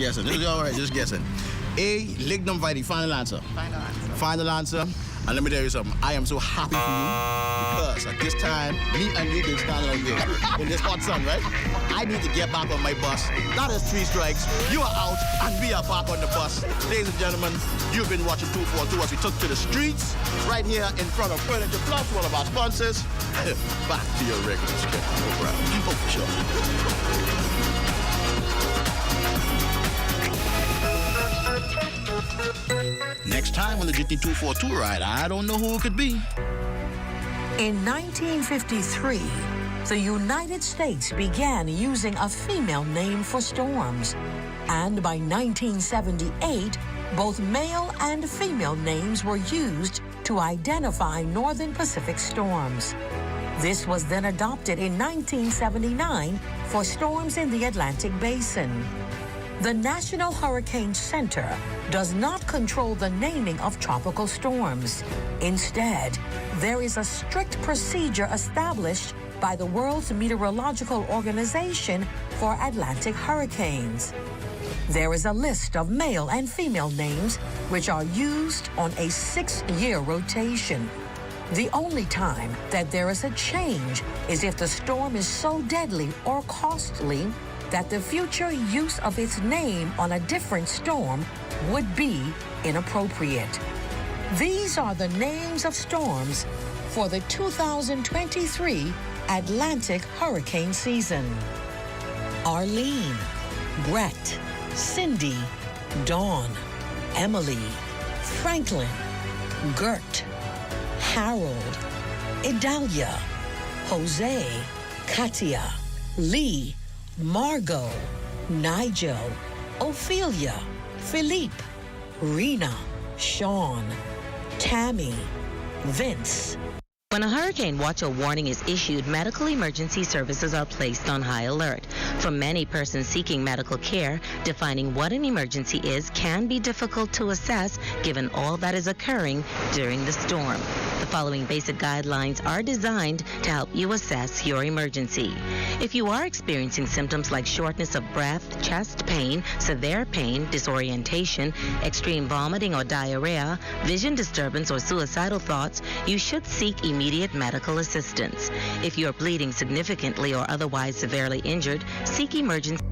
guessing. This is all right, just guessing. A, lignum vitae, final answer. Final answer. Final answer. And let me tell you something. I am so happy for you because at this time, me and you been standing out here in this hot sun, right? I need to get back on my bus. That is 3 strikes. You are out and we are back on the bus. Ladies and gentlemen, you've been watching 242 as we took to the streets right here in front of Furniture Plus, one of our sponsors. Back to your regular schedule. No problem. Oh, for sure. Next time on the GT242 ride, I don't know who it could be. In 1953, the United States began using a female name for storms. And by 1978, both male and female names were used to identify northern Pacific storms. This was then adopted in 1979 for storms in the Atlantic Basin. The National Hurricane Center does not control the naming of tropical storms. Instead, there is a strict procedure established by the World Meteorological Organization for Atlantic hurricanes. There is a list of male and female names which are used on a 6-year rotation. The only time that there is a change is if the storm is so deadly or costly that the future use of its name on a different storm would be inappropriate. These are the names of storms for the 2023 Atlantic hurricane season. Arlene, Brett, Cindy, Dawn, Emily, Franklin, Gert, Harold, Idalia, Jose, Katia, Lee, Margot, Nigel, Ophelia, Philippe, Rena, Sean, Tammy, Vince. When a hurricane watch or warning is issued, medical emergency services are placed on high alert. For many persons seeking medical care, defining what an emergency is can be difficult to assess given all that is occurring during the storm. The following basic guidelines are designed to help you assess your emergency. If you are experiencing symptoms like shortness of breath, chest pain, severe pain, disorientation, extreme vomiting or diarrhea, vision disturbance or suicidal thoughts, you should seek immediate medical assistance. If you are bleeding significantly or otherwise severely injured, seek emergency.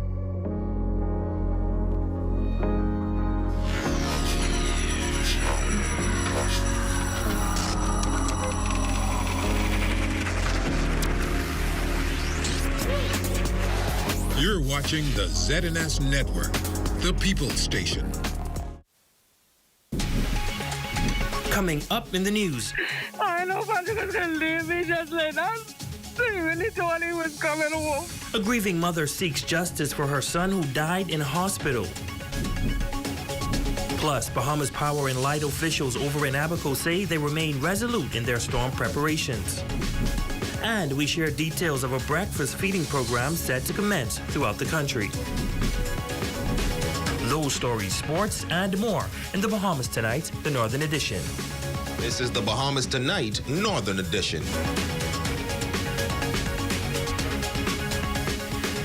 You're watching the ZNS Network, the People's Station. Coming up in the news. I know Patrick can leave me just like that. He really thought he was coming home. A grieving mother seeks justice for her son who died in a hospital. Plus, Bahamas Power and Light officials over in Abaco say they remain resolute in their storm preparations. And we share details of a breakfast feeding program set to commence throughout the country. Those stories, sports, and more in the Bahamas Tonight, the Northern Edition. This is the Bahamas Tonight, Northern Edition.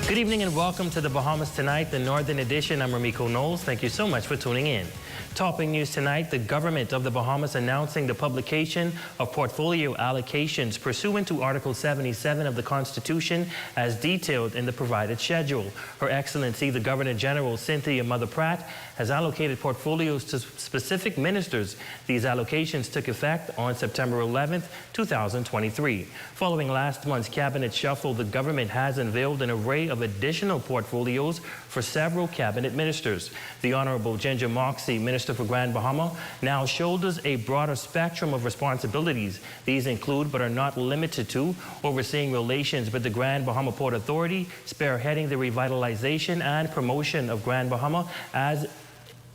Good evening and welcome to the Bahamas Tonight, the Northern Edition. I'm Ramiko Knowles. Thank you so much for tuning in. Topping news tonight, the government of the Bahamas announcing the publication of portfolio allocations pursuant to Article 77 of the Constitution as detailed in the provided schedule. Her Excellency, the Governor General Cynthia Mother Pratt, has allocated portfolios to specific ministers. These allocations took effect on September 11th, 2023. Following last month's cabinet shuffle, the government has unveiled an array of additional portfolios for several cabinet ministers. The Honorable Ginger Moxie, Minister for Grand Bahama, now shoulders a broader spectrum of responsibilities. These include, but are not limited to, overseeing relations with the Grand Bahama Port Authority, spearheading the revitalization and promotion of Grand Bahama as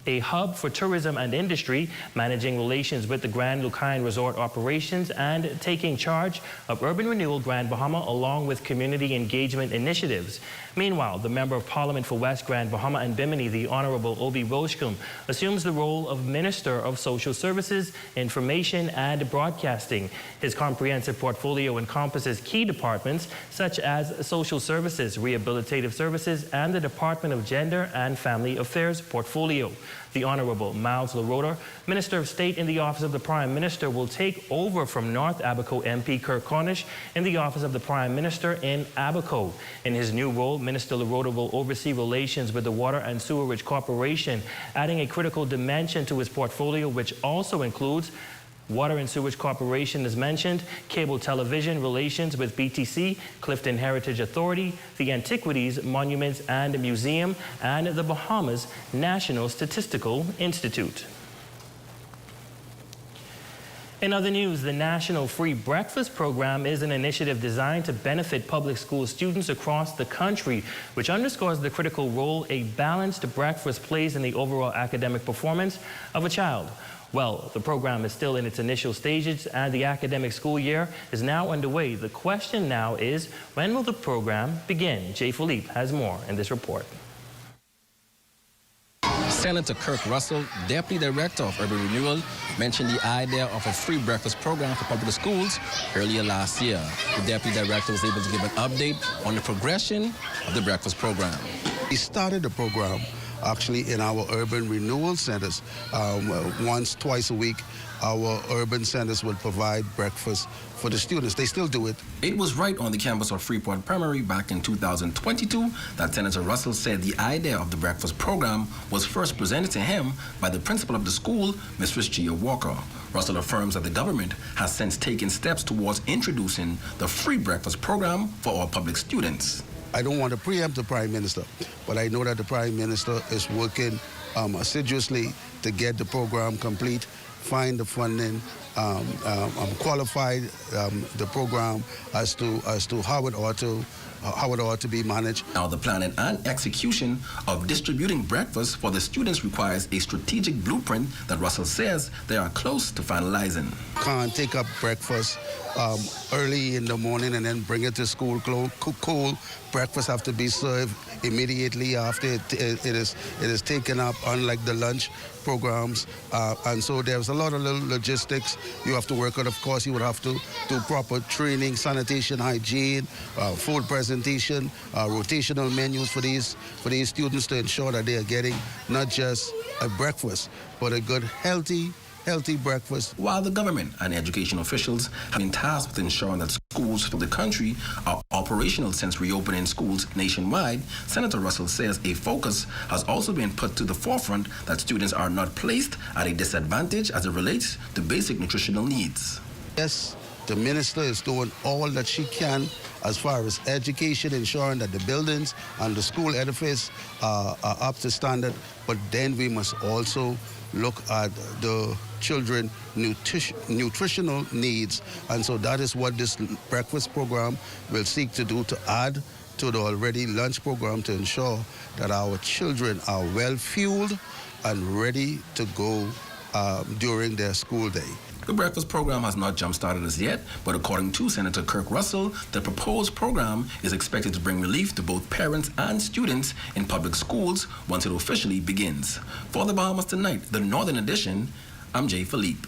a hub for tourism and industry, managing relations with the Grand Lucayan Resort operations, and taking charge of urban renewal Grand Bahama along with community engagement initiatives. Meanwhile, the Member of Parliament for West Grand Bahama and Bimini, the Honorable Obi Roshkum, assumes the role of Minister of Social Services, Information and Broadcasting. His comprehensive portfolio encompasses key departments such as Social Services, Rehabilitative Services, and the Department of Gender and Family Affairs portfolio. The Honorable Miles LaRota, Minister of State in the Office of the Prime Minister, will take over from North Abaco MP Kirk Cornish in the Office of the Prime Minister in Abaco. In his new role, Minister LaRota will oversee relations with the Water and Sewerage Corporation, adding a critical dimension to his portfolio, which also includes Water and Sewage Corporation, as mentioned, cable television, relations with BTC, Clifton Heritage Authority, the Antiquities, Monuments and Museum, and the Bahamas National Statistical Institute. In other news, the National Free Breakfast Program is an initiative designed to benefit public school students across the country, which underscores the critical role a balanced breakfast plays in the overall academic performance of a child. Well, the program is still in its initial stages and the academic school year is now underway. The question now is, when will the program begin? Jay Philippe has more in this report. Senator Kirk Russell, Deputy Director of Urban Renewal, mentioned the idea of a free breakfast program for public schools earlier last year. The Deputy Director was able to give an update on the progression of the breakfast program. We started the program actually in our urban renewal centers. Twice a week, our urban centers will provide breakfast for the students. They still do it. It was right on the campus of Freeport Primary back in 2022 that Senator Russell said the idea of the breakfast program was first presented to him by the principal of the school, Mistress Gia Walker. Russell affirms that the government has since taken steps towards introducing the free breakfast program for our public students. I don't want to preempt the Prime Minister, but I know that the Prime Minister is working assiduously to get the program complete, find the funding, qualify the program as to how it ought to be managed. Now, the planning and execution of distributing breakfast for the students requires a strategic blueprint that Russell says they are close to finalizing. Can't take up breakfast early in the morning and then bring it to school cold. Breakfast have to be served immediately after it is taken up, unlike the lunch programs. And so there's a lot of little logistics you have to work on. Of course, you would have to do proper training, sanitation, hygiene, food presentation, rotational menus for these students to ensure that they are getting not just a breakfast, but a good, healthy breakfast. While the government and education officials have been tasked with ensuring that schools through the country are operational since reopening schools nationwide, Senator Russell says a focus has also been put to the forefront that students are not placed at a disadvantage as it relates to basic nutritional needs. Yes, the minister is doing all that she can as far as education, ensuring that the buildings and the school edifice are up to standard, but then we must also look at the children nutritional needs, and so that is what this breakfast program will seek to do, to add to the already lunch program to ensure that our children are well fueled and ready to go during their school day. The breakfast program has not jump-started as yet, but according to Senator Kirk Russell, the proposed program is expected to bring relief to both parents and students in public schools once it officially begins. For the Bahamas Tonight, the Northern Edition, I'm Jay Philippe.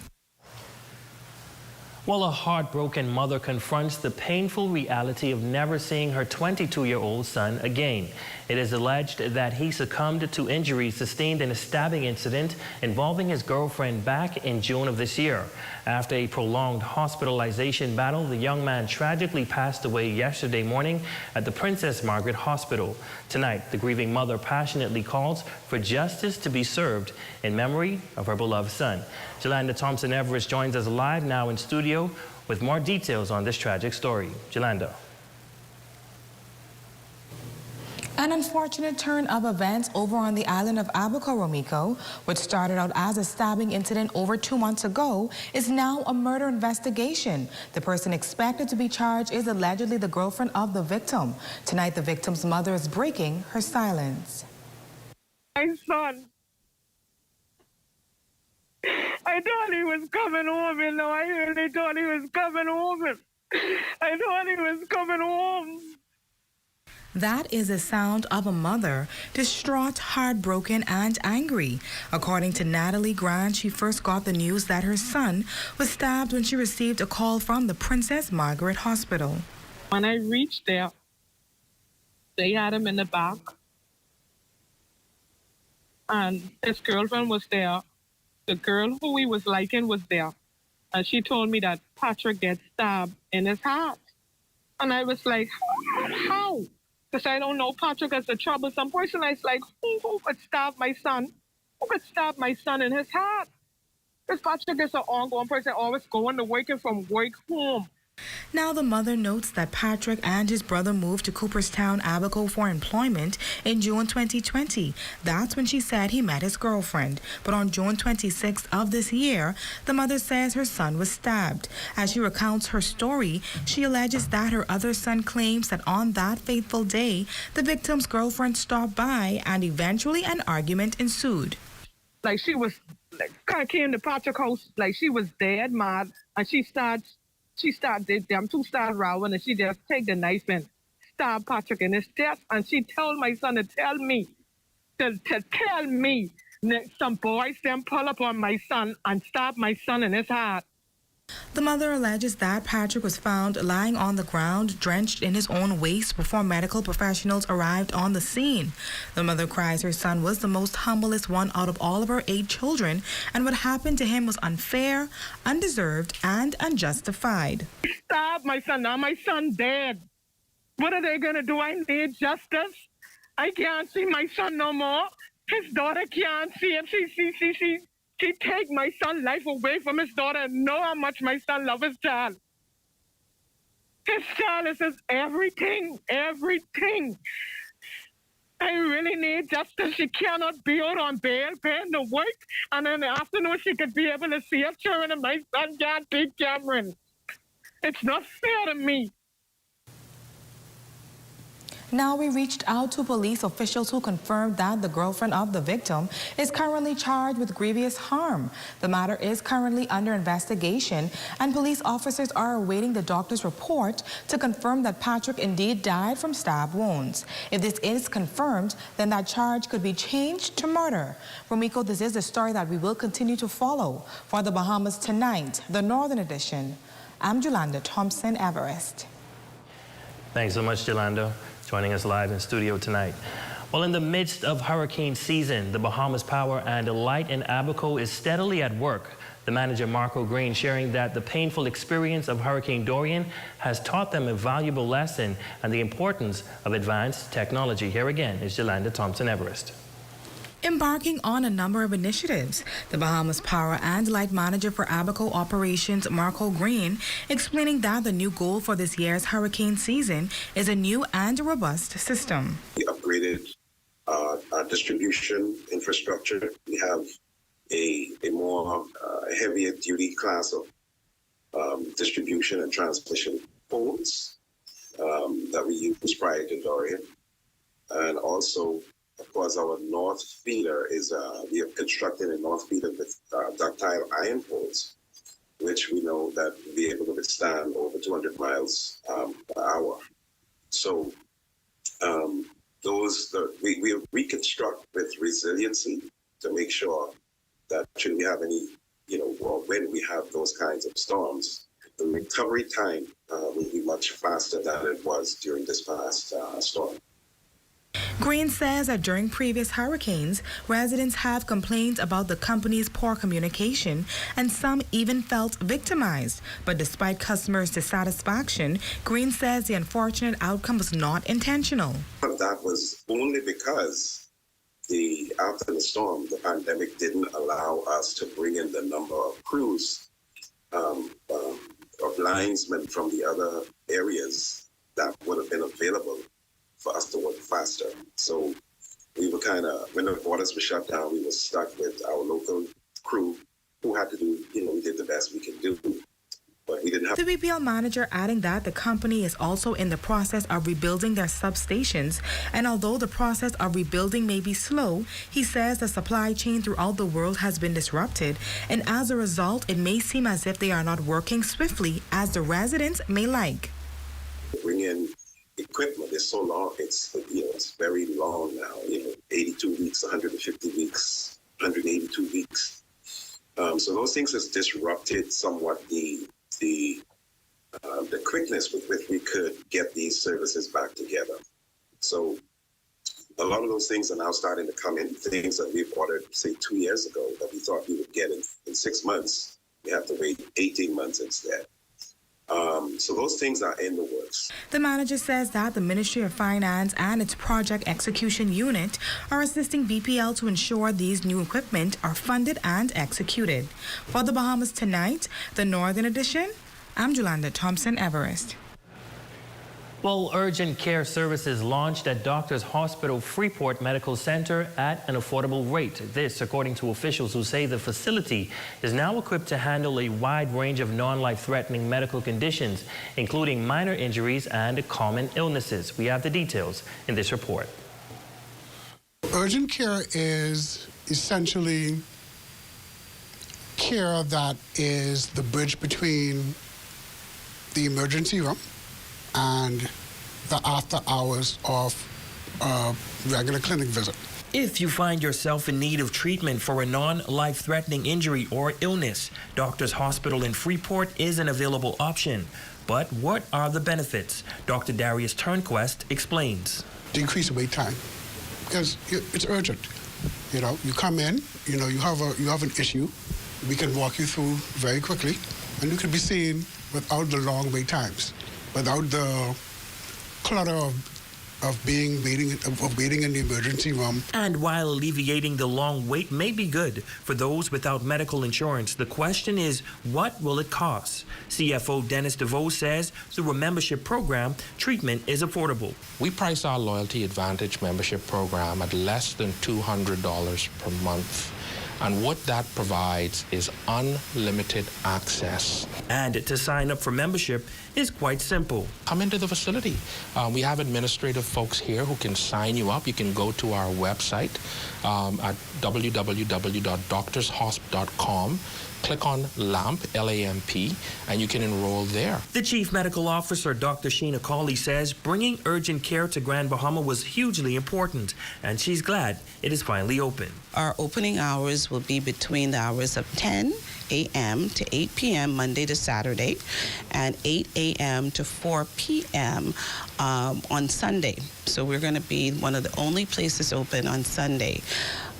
Well, a heartbroken mother confronts the painful reality of never seeing her 22-year-old son again. It is alleged that he succumbed to injuries sustained in a stabbing incident involving his girlfriend back in June of this year. After a prolonged hospitalization battle, the young man tragically passed away yesterday morning at the Princess Margaret Hospital. Tonight, the grieving mother passionately calls for justice to be served in memory of her beloved son. Jolanda Thompson-Everest joins us live now in studio with more details on this tragic story. Jolanda. An unfortunate turn of events over on the island of Abaco, Romico, which started out as a stabbing incident over 2 months ago, is now a murder investigation. The person expected to be charged is allegedly the girlfriend of the victim. Tonight, the victim's mother is breaking her silence. My son. I thought he was coming home, you know. I really thought he was coming home. I thought he was coming home. That is the sound of a mother, distraught, heartbroken, and angry. According to Natalie Grant, she first got the news that her son was stabbed when she received a call from the Princess Margaret Hospital. When I reached there, they had him in the back, and his girlfriend was there. The girl who he was liking was there, and she told me that Patrick gets stabbed in his heart. And I was like, how? Because I don't know Patrick as a troublesome person. I was like, who could stab my son? Who could stab my son in his heart? Because Patrick is an ongoing person, always going to work and from work home. Now the mother notes that Patrick and his brother moved to Cooperstown, Abaco for employment in June 2020. That's when she said he met his girlfriend. But on June 26th of this year, the mother says her son was stabbed. As she recounts her story, she alleges that her other son claims that on that fateful day, the victim's girlfriend stopped by and eventually an argument ensued. Like she was, kind of came to Patrick's house, like she was dead mad, and them two started rowing, and she just take the knife and stab Patrick in his chest, and she told my son to tell me that some boys then pull up on my son and stab my son in his heart. The mother alleges that Patrick was found lying on the ground, drenched in his own waste before medical professionals arrived on the scene. The mother cries her son was the most humblest one out of all of her 8 children, and what happened to him was unfair, undeserved, and unjustified. Stop my son. Now my son dead. What are they going to do? I need justice. I can't see my son no more. His daughter can't see him. She take my son's life away from his daughter and know how much my son loves his child. His child is his everything. I really need justice. She cannot be out on bail, paying to work, and in the afternoon she could be able to see her children, and my son can't take Cameron. It's not fair to me. Now we reached out to police officials who confirmed that the girlfriend of the victim is currently charged with grievous harm. The matter is currently under investigation, and police officers are awaiting the doctor's report to confirm that Patrick indeed died from stab wounds. If this is confirmed, then that charge could be changed to murder. Romiko, this is the story that we will continue to follow. For the Bahamas Tonight, the Northern Edition, I'm Jolanda Thompson Everest. Thanks so much, Jolanda, joining us live in studio tonight. Well, in the midst of hurricane season, the Bahamas Power and Light in Abaco is steadily at work. The manager, Marco Green, sharing that the painful experience of Hurricane Dorian has taught them a valuable lesson and the importance of advanced technology. Here again is Jolanda Thompson Everest. Embarking on a number of initiatives, the Bahamas Power and Light Manager for Abaco Operations, Marco Green, explaining that the new goal for this year's hurricane season is a new and robust system. We upgraded our distribution infrastructure. We have a more heavier duty class of distribution and transmission poles that we used prior to Dorian. And also, of course, our north feeder is, we have constructed a north feeder with ductile iron poles, which we know that will be able to withstand over 200 miles per hour. So we reconstruct with resiliency to make sure that should we have any, or when we have those kinds of storms, the recovery time will be much faster than it was during this past storm. Green says that during previous hurricanes, residents have complained about the company's poor communication, and some even felt victimized. But despite customers' dissatisfaction, Green says the unfortunate outcome was not intentional. That was only because after the storm, the pandemic didn't allow us to bring in the number of crews, of linesmen from the other areas that would have been available for us to work faster. So we were when the borders were shut down, we were stuck with our local crew who had to do, we did the best we could do. But we didn't have... The BPL manager adding that the company is also in the process of rebuilding their substations, and although the process of rebuilding may be slow, he says the supply chain throughout the world has been disrupted, and as a result, it may seem as if they are not working swiftly as the residents may like. Bring in equipment is so long. It's it's very long now. 82 weeks, 150 weeks, 182 weeks. So those things has disrupted somewhat the quickness with which we could get these services back together. So a lot of those things are now starting to come in. Things that we've ordered, say, 2 years ago that we thought we would get in 6 months, we have to wait 18 months instead. So those things are in the works. The manager says that the Ministry of Finance and its project execution unit are assisting BPL to ensure these new equipment are funded and executed. For the Bahamas Tonight, the Northern Edition, I'm Jolanda Thompson Everest. Well, urgent care services launched at Doctors Hospital Freeport Medical Center at an affordable rate. This, according to officials who say the facility is now equipped to handle a wide range of non-life-threatening medical conditions, including minor injuries and common illnesses. We have the details in this report. Urgent care is essentially care that is the bridge between the emergency room and the after hours of a regular clinic visit. If you find yourself in need of treatment for a non-life-threatening injury or illness, Doctors Hospital in Freeport is an available option. But what are the benefits? Dr. Darius Turnquest explains. Decrease wait time, because it's urgent. You come in, you have an issue, we can walk you through very quickly, and you can be seen without the long wait times, without the clutter of waiting in the emergency room. And while alleviating the long wait may be good for those without medical insurance, the question is, what will it cost? CFO Dennis DeVoe says through a membership program, treatment is affordable. We price our Loyalty Advantage membership program at less than $200 per month. And what that provides is unlimited access. And to sign up for membership is quite simple. Come into the facility. We have administrative folks here who can sign you up. You can go to our website at www.doctorshosp.com. Click on LAMP, L-A-M-P, and you can enroll there. The Chief Medical Officer, Dr. Sheena Cawley, says bringing urgent care to Grand Bahama was hugely important, and she's glad it is finally open. Our opening hours will be between the hours of 10 a.m. to 8 p.m. Monday to Saturday, and 8 a.m. to 4 p.m. On Sunday. So we're going to be one of the only places open on Sunday.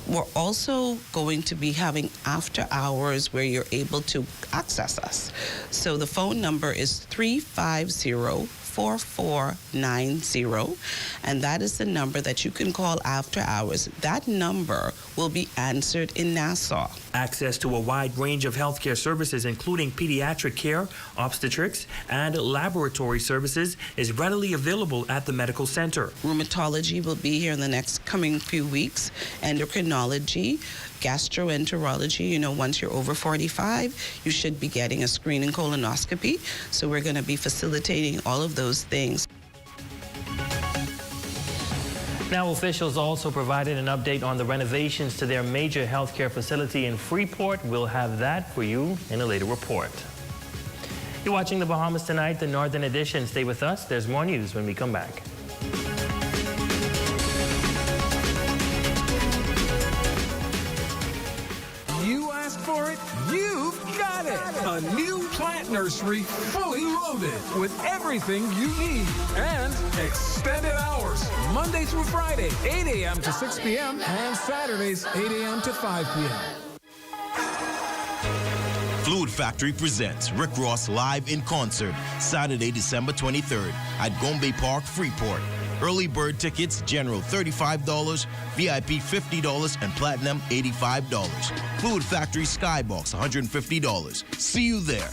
We're also going to be having after hours where you're able to access us. So the phone number is 350-4490, and that is the number that you can call after hours. That number will be answered in Nassau. Access to a wide range of healthcare services, including pediatric care, obstetrics, and laboratory services, is readily available at the medical center. Rheumatology will be here in the next coming few weeks, endocrinology, gastroenterology. Once you're over 45, you should be getting a screening colonoscopy. So we're going to be facilitating all of those things. Now, officials also provided an update on the renovations to their major healthcare facility in Freeport. We'll have that for you in a later report. You're watching The Bahamas Tonight, the Northern Edition. Stay with us. There's more news when we come back. You asked for it, you've got it. A new plant nursery, fully loaded with everything you need and extended hours. Monday through Friday, 8 a.m. to 6 p.m. and Saturdays, 8 a.m. to 5 p.m. Fluid Factory presents Rick Ross live in concert Saturday, December 23rd at Gombe Park, Freeport. Early bird tickets, general $35, VIP $50, and platinum $85. Fluid Factory Skybox $150. See you there.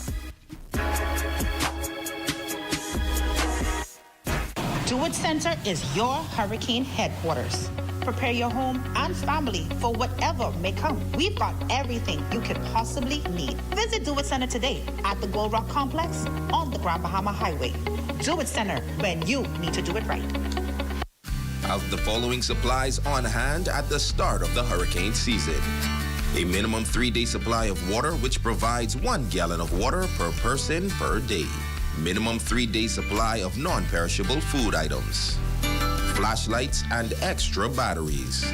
DeWitt Center is your hurricane headquarters. Prepare your home and family for whatever may come. We've got everything you could possibly need. Visit DeWitt Center today at the Gold Rock Complex on the Grand Bahama Highway. DeWitt Center, when you need to do it right. Have the following supplies on hand at the start of the hurricane season. A minimum 3-day supply of water, which provides 1 gallon of water per person per day. minimum 3-day supply of non-perishable food items, flashlights, and extra batteries.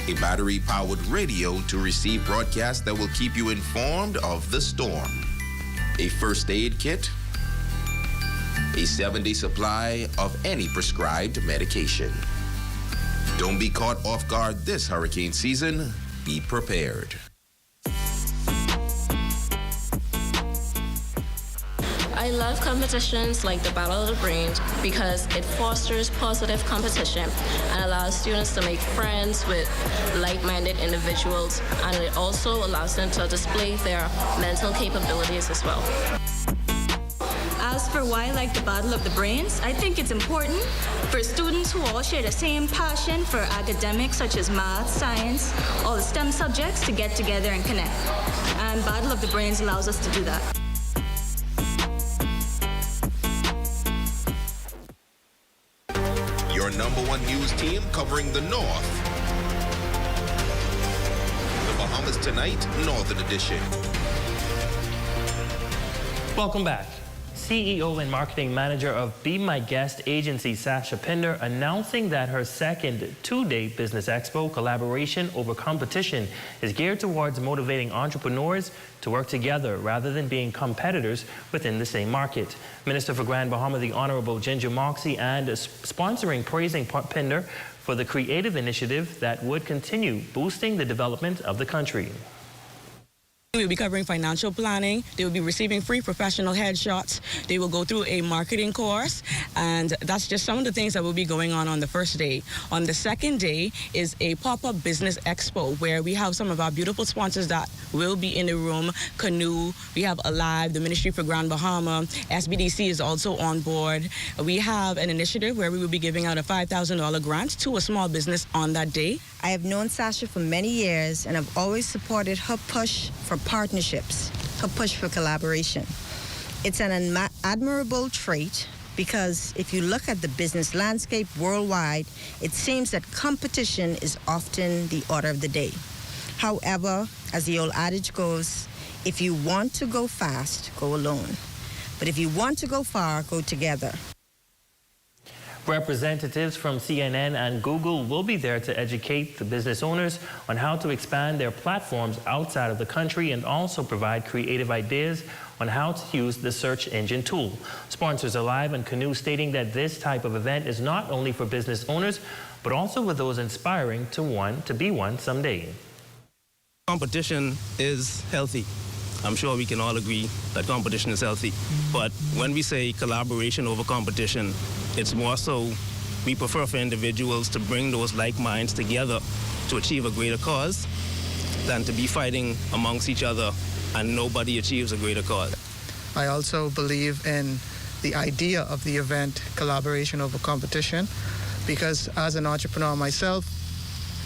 A battery-powered radio to receive broadcasts that will keep you informed of the storm. A first aid kit, a 7-day supply of any prescribed medication. Don't be caught off guard this hurricane season. Be prepared. I love competitions like the Battle of the Brains because it fosters positive competition and allows students to make friends with like-minded individuals, and it also allows them to display their mental capabilities as well. As for why I like the Battle of the Brains, I think it's important for students who all share the same passion for academics such as math, science, all the STEM subjects to get together and connect. And Battle of the Brains allows us to do that. Your #1 news team covering the North. The Bahamas Tonight, Northern Edition. Welcome back. CEO and Marketing Manager of Be My Guest agency, Sasha Pinder, announcing that her second 2-day Business Expo collaboration over competition is geared towards motivating entrepreneurs to work together rather than being competitors within the same market. Minister for Grand Bahama, the Honorable Ginger Moxie, and sponsoring praising Pinder for the creative initiative that would continue boosting the development of the country. They will be covering financial planning. They will be receiving free professional headshots. They will go through a marketing course, and that's just some of the things that will be going on the first day. On the second day is a pop-up business expo where we have some of our beautiful sponsors that will be in the room. Canoe, we have Alive, the Ministry for Grand Bahama, SBDC is also on board. We have an initiative where we will be giving out a $5,000 grant to a small business on that day. I have known Sasha for many years, and I've always supported her push for partnerships, her push for collaboration. It's an admirable trait because if you look at the business landscape worldwide, it seems that competition is often the order of the day. However, as the old adage goes, if you want to go fast, go alone. But if you want to go far, go together. Representatives from CNN and Google will be there to educate the business owners on how to expand their platforms outside of the country and also provide creative ideas on how to use the search engine tool. Sponsors Alive and Canoe stating that this type of event is not only for business owners, but also for those inspiring to be one someday. Competition is healthy. I'm sure we can all agree that competition is healthy. But when we say collaboration over competition, it's more so we prefer for individuals to bring those like minds together to achieve a greater cause than to be fighting amongst each other and nobody achieves a greater cause. I also believe in the idea of the event, collaboration over competition, because as an entrepreneur myself,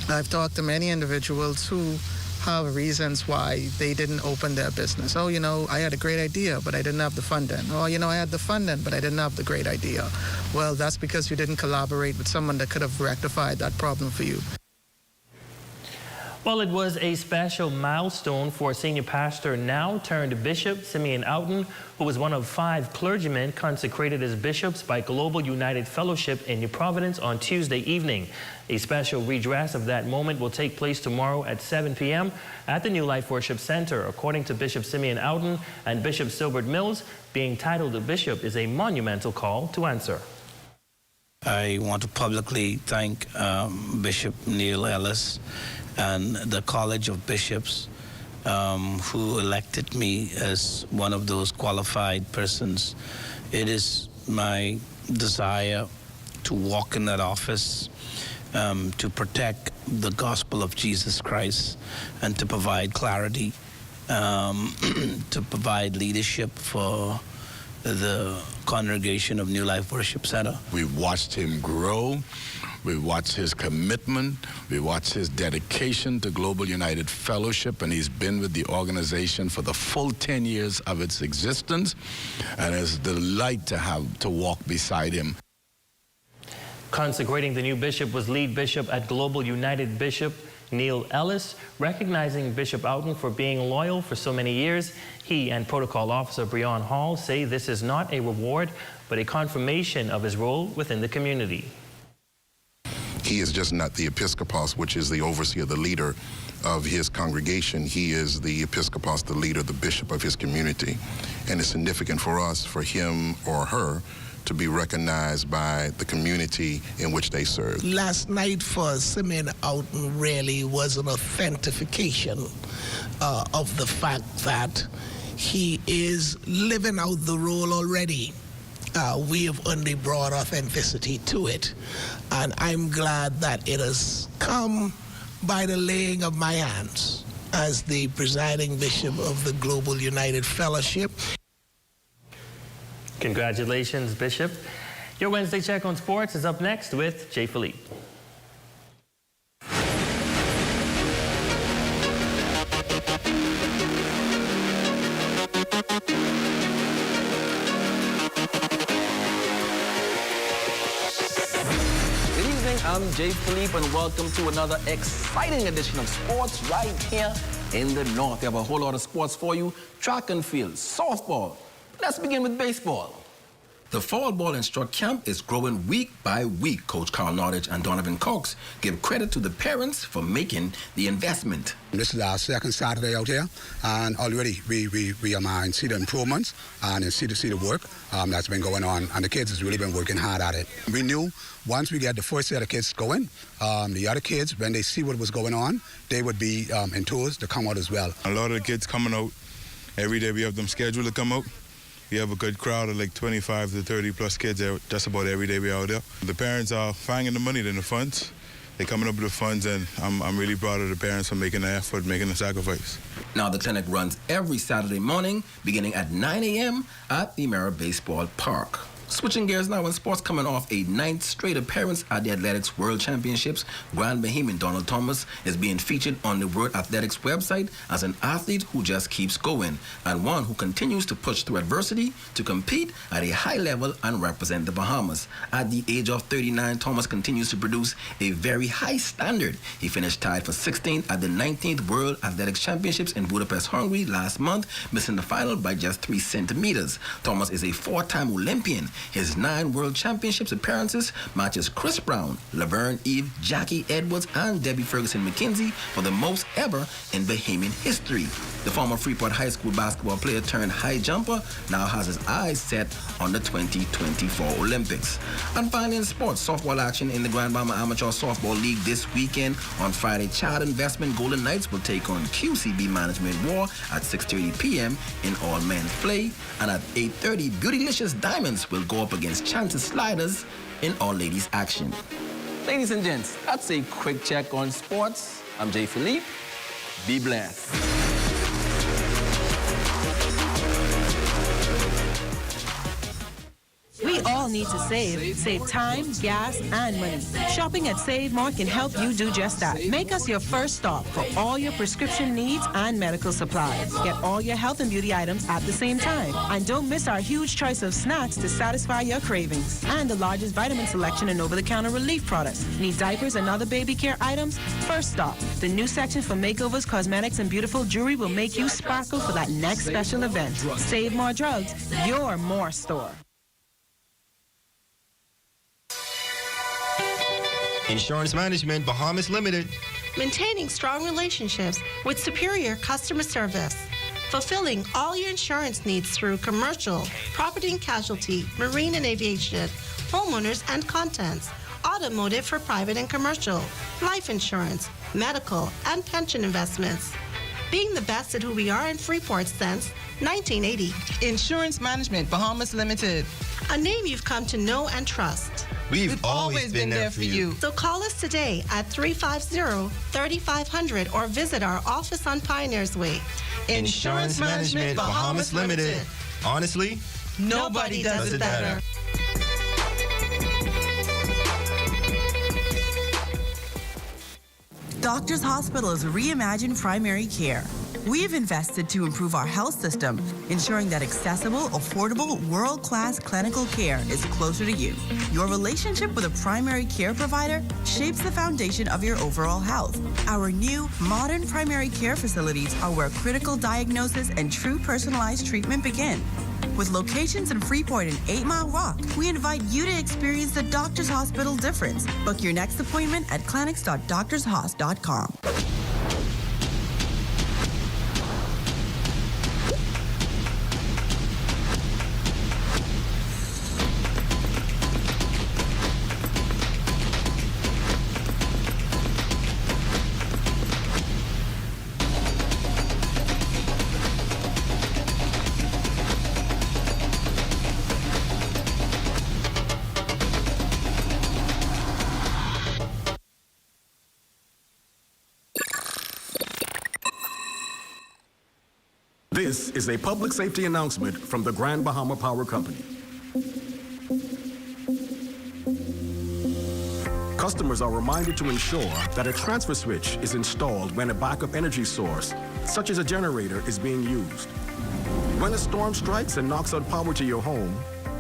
I've talked to many individuals who have reasons why they didn't open their business. Oh, you know, I had a great idea, but I didn't have the funding. Oh, you know, I had the funding, but I didn't have the great idea. Well, that's because you didn't collaborate with someone that could have rectified that problem for you. Well, it was a special milestone for senior pastor, now turned bishop, Simeon Outen, who was one of 5 clergymen consecrated as bishops by Global United Fellowship in New Providence on Tuesday evening. A special redress of that moment will take place tomorrow at 7 p.m. at the New Life Worship Center. According to Bishop Simeon Outen and Bishop Silbert Mills, being titled a bishop is a monumental call to answer. I want to publicly thank Bishop Neil Ellis and the College of Bishops who elected me as one of those qualified persons. It is my desire to walk in that office, to protect the gospel of Jesus Christ and to provide clarity, to provide leadership for the congregation of New Life Worship Center. We watched him grow. We watched his commitment. We watched his dedication to Global United Fellowship, and he's been with the organization for the full 10 years of its existence, and it's a delight to walk beside him. Consecrating the new bishop was lead bishop at Global United Bishop Neil Ellis, recognizing Bishop Oughton for being loyal for so many years. He and Protocol Officer Breon Hall say this is not a reward, but a confirmation of his role within the community. He is just not the episcopos, which is the overseer, the leader of his congregation. He is the episcopos, the leader, the bishop of his community. And it's significant for us, for him or her, to be recognized by the community in which they serve. Last night for Simeon Oughton really was an authentication of the fact that he is living out the role already. We have only brought authenticity to it, and I'm glad that it has come by the laying of my hands as the presiding bishop of the Global United Fellowship. Congratulations, Bishop. Your Wednesday Check on Sports is up next with Jay Philippe. I'm Jay Philippe, and welcome to another exciting edition of sports right here in the North. We have a whole lot of sports for you. Track and field, softball. Let's begin with baseball. The fall ball and struck camp is growing week by week. Coach Carl Nordich and Donovan Cox give credit to the parents for making the investment. This is our second Saturday out here, and already we see the improvements and see the work that's been going on, and the kids has really been working hard at it. We knew once we get the first set of kids going, the other kids, when they see what was going on, they would be enthused to come out as well. A lot of the kids coming out every day. We have them scheduled to come out. We have a good crowd of like 25 to 30 plus kids out just about every day we're out there. The parents are finding the money, then the funds. They're coming up with the funds, and I'm really proud of the parents for making the effort, making the sacrifice. Now the clinic runs every Saturday morning, beginning at 9 a.m. at the Emera Baseball Park. Switching gears now in sports, coming off a 9th straight appearance at the Athletics World Championships, Grand Bahamian Donald Thomas is being featured on the World Athletics website as an athlete who just keeps going and one who continues to push through adversity to compete at a high level and represent the Bahamas. At the age of 39, Thomas continues to produce a very high standard. He finished tied for 16th at the 19th World Athletics Championships in Budapest, Hungary last month, missing the final by just 3 centimeters. Thomas is a 4-time Olympian. His 9 World Championships appearances matches Chris Brown, Laverne Eve, Jackie Edwards, and Debbie Ferguson McKenzie for the most ever in Bahamian history. The former Freeport High School basketball player turned high jumper now has his eyes set on the 2024 Olympics. And finally in sports, softball action in the Grand Bahama Amateur Softball League this weekend. On Friday, Child Investment Golden Knights will take on QCB Management War at 6:30 p.m. in all-men's play. And at 8:30, Beautylicious Diamonds will go up against Chances Sliders in all-ladies action. Ladies and gents, that's a quick check on sports. I'm Jay Philippe. Be blessed. We all need to save time, gas, and money. Shopping at Save More can help you do just that. Make us your first stop for all your prescription needs and medical supplies. Get all your health and beauty items at the same time. And don't miss our huge choice of snacks to satisfy your cravings. And the largest vitamin selection and over-the-counter relief products. Need diapers and other baby care items? First stop. The new section for makeovers, cosmetics, and beautiful jewelry will make you sparkle for that next special event. Save More Drugs, your more store. Insurance Management Bahamas Limited. Maintaining strong relationships with superior customer service. Fulfilling all your insurance needs through commercial, property and casualty, marine and aviation, homeowners and contents, automotive for private and commercial, life insurance, medical, and pension investments. Being the best at who we are in Freeport since 1980. Insurance Management Bahamas Limited. A name you've come to know and trust. We've always been there for you. So call us today at 350-3500 or visit our office on Pioneers Way. Insurance Management Bahamas Limited. Honestly, nobody does it better. Doctors Hospital's reimagined primary care. We've invested to improve our health system, ensuring that accessible, affordable, world-class clinical care is closer to you. Your relationship with a primary care provider shapes the foundation of your overall health. Our new, modern primary care facilities are where critical diagnosis and true personalized treatment begin. With locations in Freeport and 8 Mile Rock, we invite you to experience the Doctors Hospital difference. Book your next appointment at clinics.doctorshos.com. This is a public safety announcement from the Grand Bahama Power Company. Customers are reminded to ensure that a transfer switch is installed when a backup energy source, such as a generator, is being used. When a storm strikes and knocks out power to your home,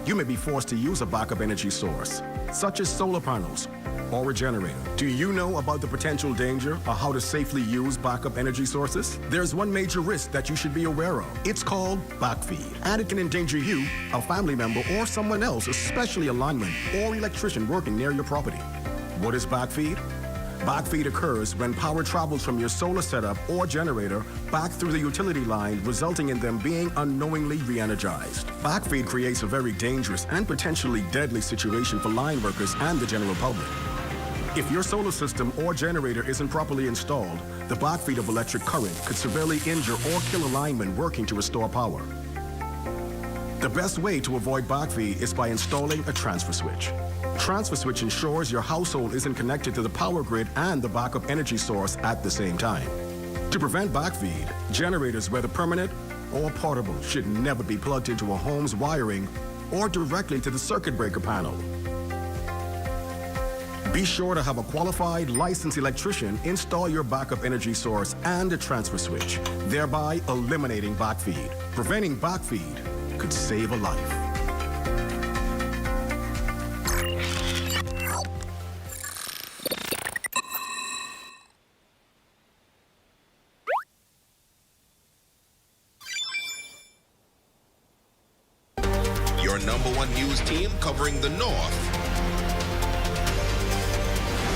you may be forced to use a backup energy source, such as solar panels or a generator. Do you know about the potential danger or how to safely use backup energy sources? There's one major risk that you should be aware of. It's called backfeed, and it can endanger you, a family member, or someone else, especially a lineman or electrician working near your property. What is backfeed? Backfeed occurs when power travels from your solar setup or generator back through the utility line, resulting in them being unknowingly re-energized. Backfeed creates a very dangerous and potentially deadly situation for line workers and the general public. If your solar system or generator isn't properly installed, the backfeed of electric current could severely injure or kill a lineman working to restore power. The best way to avoid backfeed is by installing a transfer switch. Transfer switch ensures your household isn't connected to the power grid and the backup energy source at the same time. To prevent backfeed, generators, whether permanent or portable, should never be plugged into a home's wiring or directly to the circuit breaker panel. Be sure to have a qualified, licensed electrician install your backup energy source and a transfer switch, thereby eliminating backfeed. Preventing backfeed could save a life. Your #1 news team covering the North.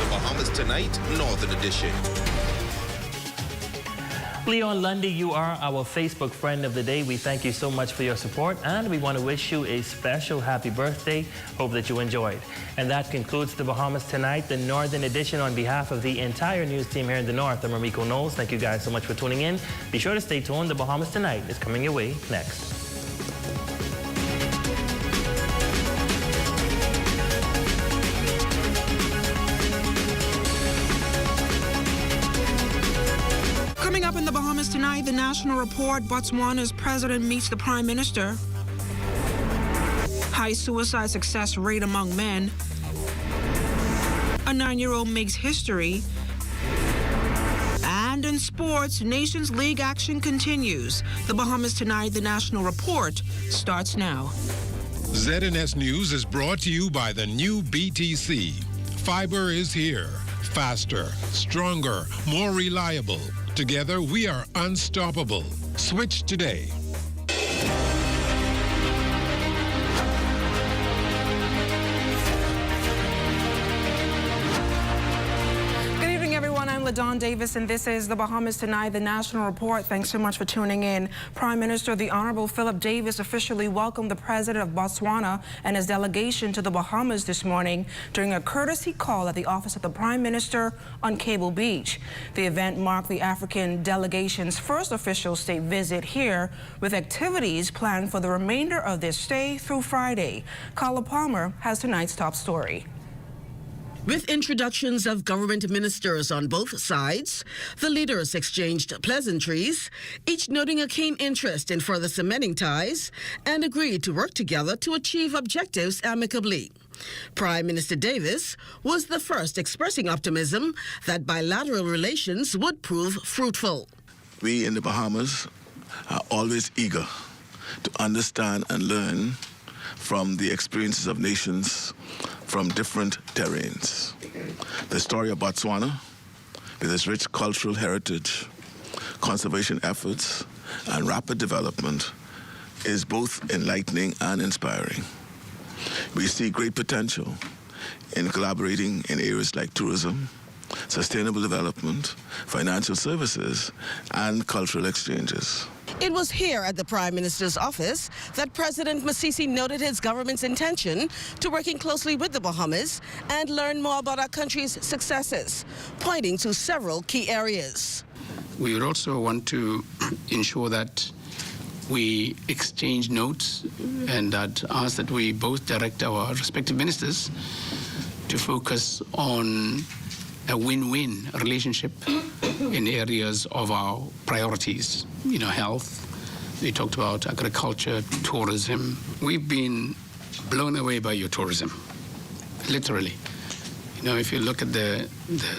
Bahamas Tonight, Northern Edition. Leon Lundy, you are our Facebook friend of the day. We thank you so much for your support, and we want to wish you a special happy birthday. Hope that you enjoyed. And that concludes the Bahamas Tonight, the Northern Edition. On behalf of the entire news team here in the North, I'm Ramiko Knowles. Thank you guys so much for tuning in. Be sure to stay tuned. The Bahamas Tonight is coming your way next. Coming up in the Bahamas Tonight, the National Report, Botswana's president meets the Prime Minister. High suicide success rate among men. A 9-year-old makes history. And in sports, Nations League action continues. The Bahamas Tonight, the National Report, starts now. ZNS News is brought to you by the new BTC. Fiber is here. Faster, stronger, more reliable. Together, we are unstoppable. Switch today. I'm LaDawn Davis, and this is the Bahamas Tonight, the National Report. Thanks so much for tuning in. Prime Minister the Honorable Philip Davis officially welcomed the President of Botswana and his delegation to the Bahamas this morning during a courtesy call at the office of the Prime Minister on Cable Beach. The event marked the African delegation's first official state visit here, with activities planned for the remainder of their stay through Friday. Carla Palmer has tonight's top story. With introductions of government ministers on both sides, the leaders exchanged pleasantries, each noting a keen interest in further cementing ties, and agreed to work together to achieve objectives amicably. Prime Minister Davis was the first expressing optimism that bilateral relations would prove fruitful. We in the Bahamas are always eager to understand and learn from the experiences of nations from different terrains. The story of Botswana, with its rich cultural heritage, conservation efforts, and rapid development, is both enlightening and inspiring. We see great potential in collaborating in areas like tourism, sustainable development, financial services, and cultural exchanges. It was here at the Prime Minister's office that President Masisi noted his government's intention to working closely with the Bahamas and learn more about our country's successes, pointing to several key areas. We would also want to ensure that we exchange notes and that ask that we both direct our respective ministers to focus on a win-win relationship in areas of our priorities, health. We talked about agriculture, tourism. We've been blown away by your tourism, literally. If you look at the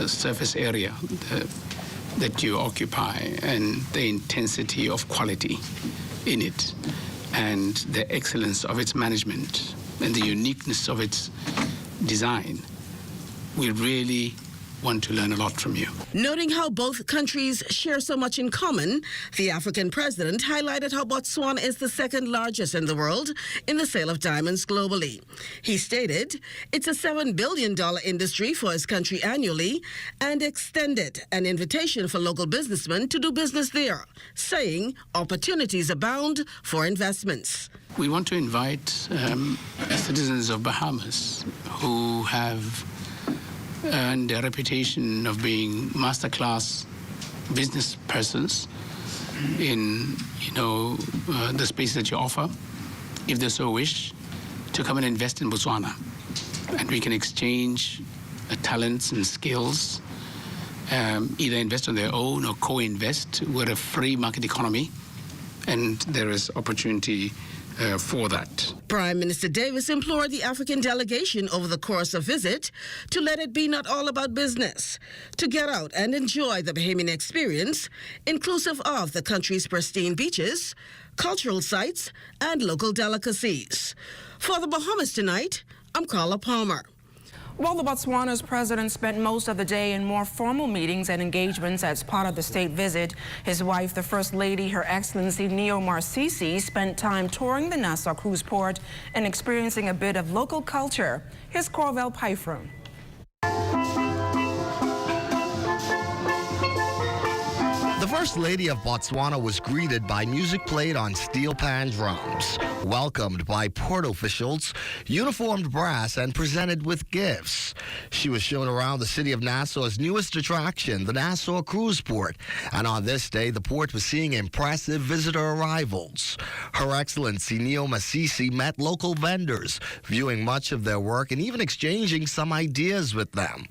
surface area that you occupy and the intensity of quality in it and the excellence of its management and the uniqueness of its design, we really want to learn a lot from you. Noting how both countries share so much in common, the African president highlighted how Botswana is the second largest in the world in the sale of diamonds globally. He stated it's a $7 billion industry for his country annually and extended an invitation for local businessmen to do business there, saying opportunities abound for investments. We want to invite citizens of Bahamas who have earned a reputation of being masterclass business persons in, the space that you offer, if they so wish, to come and invest in Botswana. And we can exchange talents and skills, either invest on their own or co-invest. We're a free market economy, and there is opportunity for that. Prime Minister Davis implored the African delegation over the course of visit to let it be not all about business, to get out and enjoy the Bahamian experience, inclusive of the country's pristine beaches, cultural sites, and local delicacies. For the Bahamas Tonight, I'm Carla Palmer. Well, the Botswana's president spent most of the day in more formal meetings and engagements as part of the state visit. His wife, the First Lady, Her Excellency Neo Marcisi, spent time touring the Nassau cruise port and experiencing a bit of local culture. Here's Corvell Pyfron. The First Lady of Botswana was greeted by music played on steel pan drums, welcomed by port officials, uniformed brass, and presented with gifts. She was shown around the city of Nassau's newest attraction, the Nassau Cruise Port, and on this day, the port was seeing impressive visitor arrivals. Her Excellency Neo Masisi met local vendors, viewing much of their work and even exchanging some ideas with them.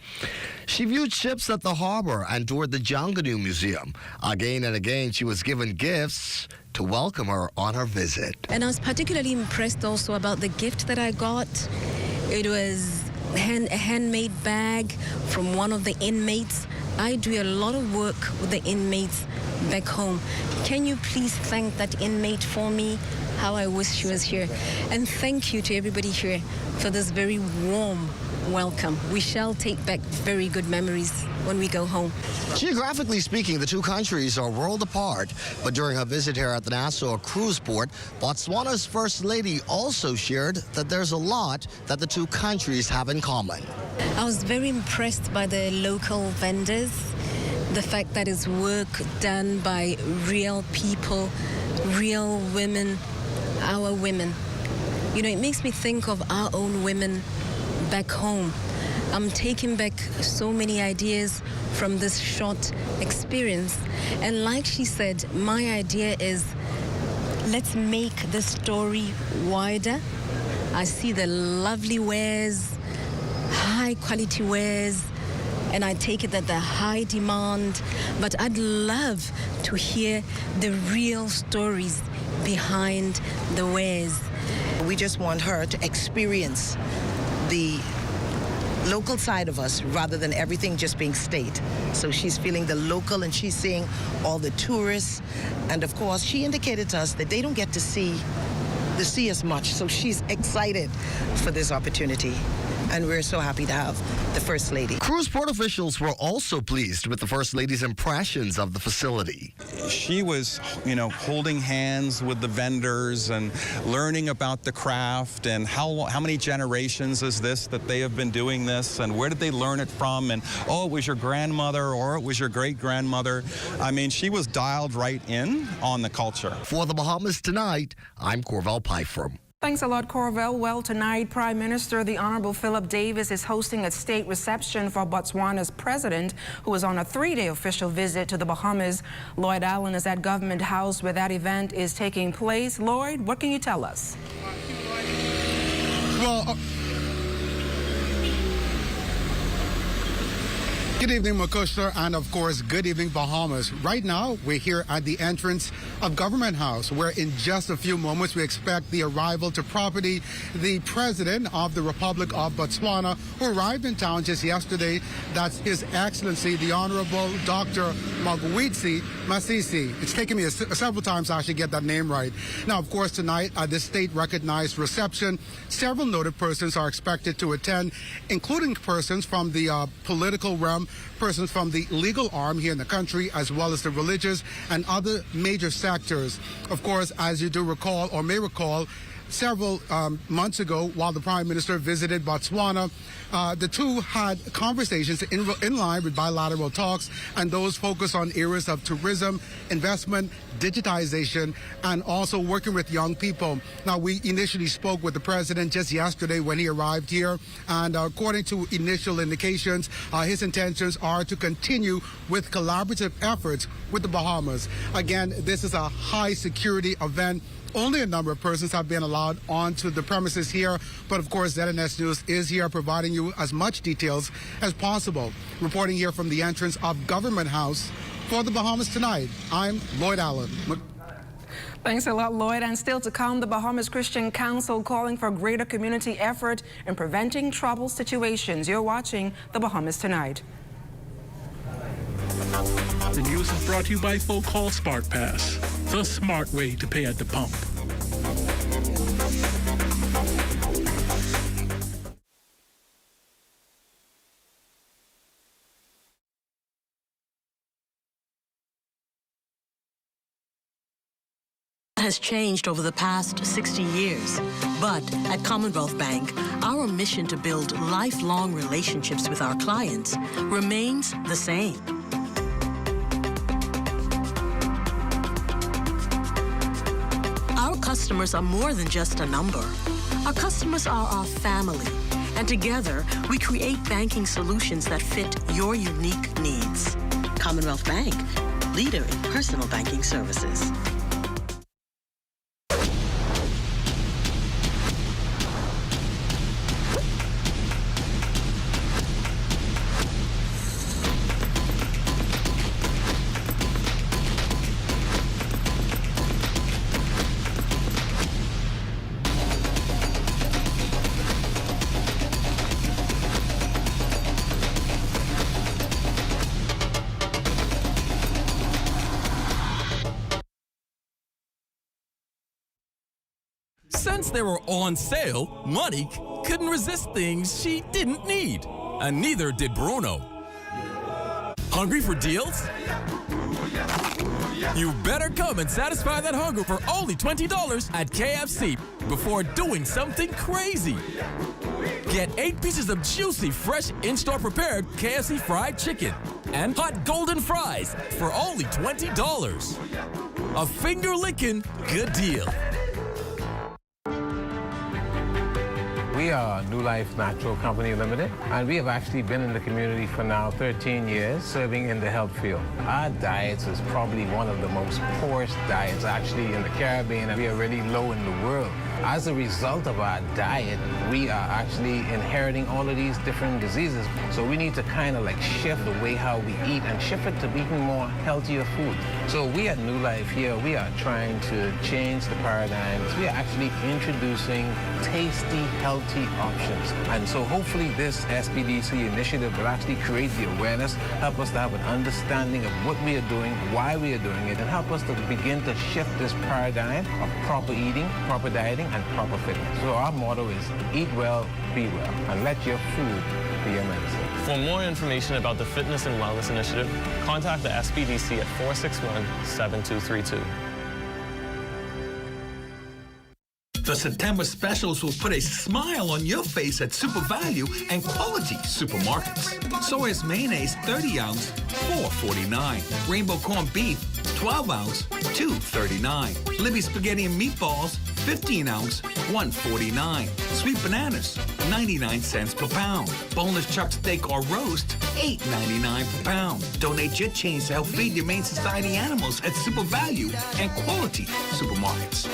She viewed ships at the harbor and toured the Janganu Museum. Again and again, she was given gifts to welcome her on her visit. And I was particularly impressed also about the gift that I got. It was a handmade bag from one of the inmates. I do a lot of work with the inmates back home. Can you please thank that inmate for me? How I wish she was here. And thank you to everybody here for this very warm welcome. We shall take back very good memories when we go home. Geographically speaking, the two countries are world apart, but during her visit here at the Nassau Cruise Port, Botswana's First Lady also shared that there's a lot that the two countries have in common. I was very impressed by the local vendors, the fact that it's work done by real people, real women, our women. It makes me think of our own women back home. I'm taking back so many ideas from this short experience. And like she said, my idea is let's make the story wider. I see the lovely wares, high quality wares, and I take it that they're high demand, but I'd love to hear the real stories behind the wares. We just want her to experience the local side of us rather than everything just being state. So she's feeling the local, and she's seeing all the tourists. And of course, she indicated to us that they don't get to see as much. So she's excited for this opportunity. And we're so happy to have the First Lady. Cruise port officials were also pleased with the First Lady's impressions of the facility. She was, holding hands with the vendors and learning about the craft and how many generations is this that they have been doing this, and where did they learn it from, and it was your grandmother or it was your great-grandmother. I mean, she was dialed right in on the culture. For the Bahamas Tonight, I'm Corval Pyfrom. Thanks a lot, Corvell. Well, tonight, Prime Minister, the Honorable Philip Davis, is hosting a state reception for Botswana's president, who is on a 3-day official visit to the Bahamas. Lloyd Allen is at Government House where that event is taking place. Lloyd, what can you tell us? Well, good evening, Makushla, and of course, good evening, Bahamas. Right now, we're here at the entrance of Government House, where in just a few moments, we expect the arrival to property the President of the Republic of Botswana, who arrived in town just yesterday. That's His Excellency, the Honorable Dr. Magwitsi Masisi. It's taken me several times to actually get that name right. Now, of course, tonight, at this state-recognized reception, several noted persons are expected to attend, including persons from the political realm, persons from the legal arm here in the country, as well as the religious and other major sectors. Of course, as you do recall or may recall, several months ago, while the Prime Minister visited Botswana, the two had conversations in line with bilateral talks, and those focused on areas of tourism, investment, digitization, and also working with young people. Now, we initially spoke with the President just yesterday when he arrived here, and according to initial indications, his intentions are to continue with collaborative efforts with the Bahamas. Again, this is a high security event. Only a number of persons have been allowed onto the premises here, but of course ZNS News is here providing you as much details as possible. Reporting here from the entrance of Government House for the Bahamas Tonight, I'm Lloyd Allen. Thanks a lot, Lloyd. And still to come, the Bahamas Christian Council calling for greater community effort in preventing trouble situations. You're watching the Bahamas Tonight. The news is brought to you by Full Call Smart Pass, the smart way to pay at the pump. Has changed over the past 60 years. But at Commonwealth Bank, our mission to build lifelong relationships with our clients remains the same. Our customers are more than just a number. Our customers are our family, and together we create banking solutions that fit your unique needs. Commonwealth Bank, leader in personal banking services. Since they were on sale, Monique couldn't resist things she didn't need. And neither did Bruno. Hungry for deals? You better come and satisfy that hunger for only $20 at KFC before doing something crazy. Get 8 pieces of juicy, fresh, in-store prepared KFC fried chicken and hot golden fries for only $20. A finger-licking good deal. We are New Life Natural Company Limited, and we have actually been in the community for now 13 years, serving in the health field. Our diets is probably one of the most poorest diets actually in the Caribbean, and we are really low in the world. As a result of our diet, we are actually inheriting all of these different diseases. So we need to kind of like shift the way how we eat and shift it to eating more healthier food. So we at New Life here, we are trying to change the paradigms. We are actually introducing tasty, healthy quality options. And so hopefully this SPDC initiative will actually create the awareness, help us to have an understanding of what we are doing, why we are doing it, and help us to begin to shift this paradigm of proper eating, proper dieting, and proper fitness. So our motto is eat well, be well, and let your food be your medicine. For more information about the Fitness and Wellness Initiative, contact the SPDC at 461-7232. The September specials will put a smile on your face at Super Value and Quality Supermarkets. Sawyer's mayonnaise 30 ounce, $4.49. Rainbow corned beef 12 ounce, $2.39. Libby's spaghetti and meatballs 15 ounce, $1.49. Sweet bananas 99 cents per pound. Boneless chuck steak or roast $8.99 per pound. Donate your change to help feed the Humane Society animals at Super Value and Quality Supermarkets.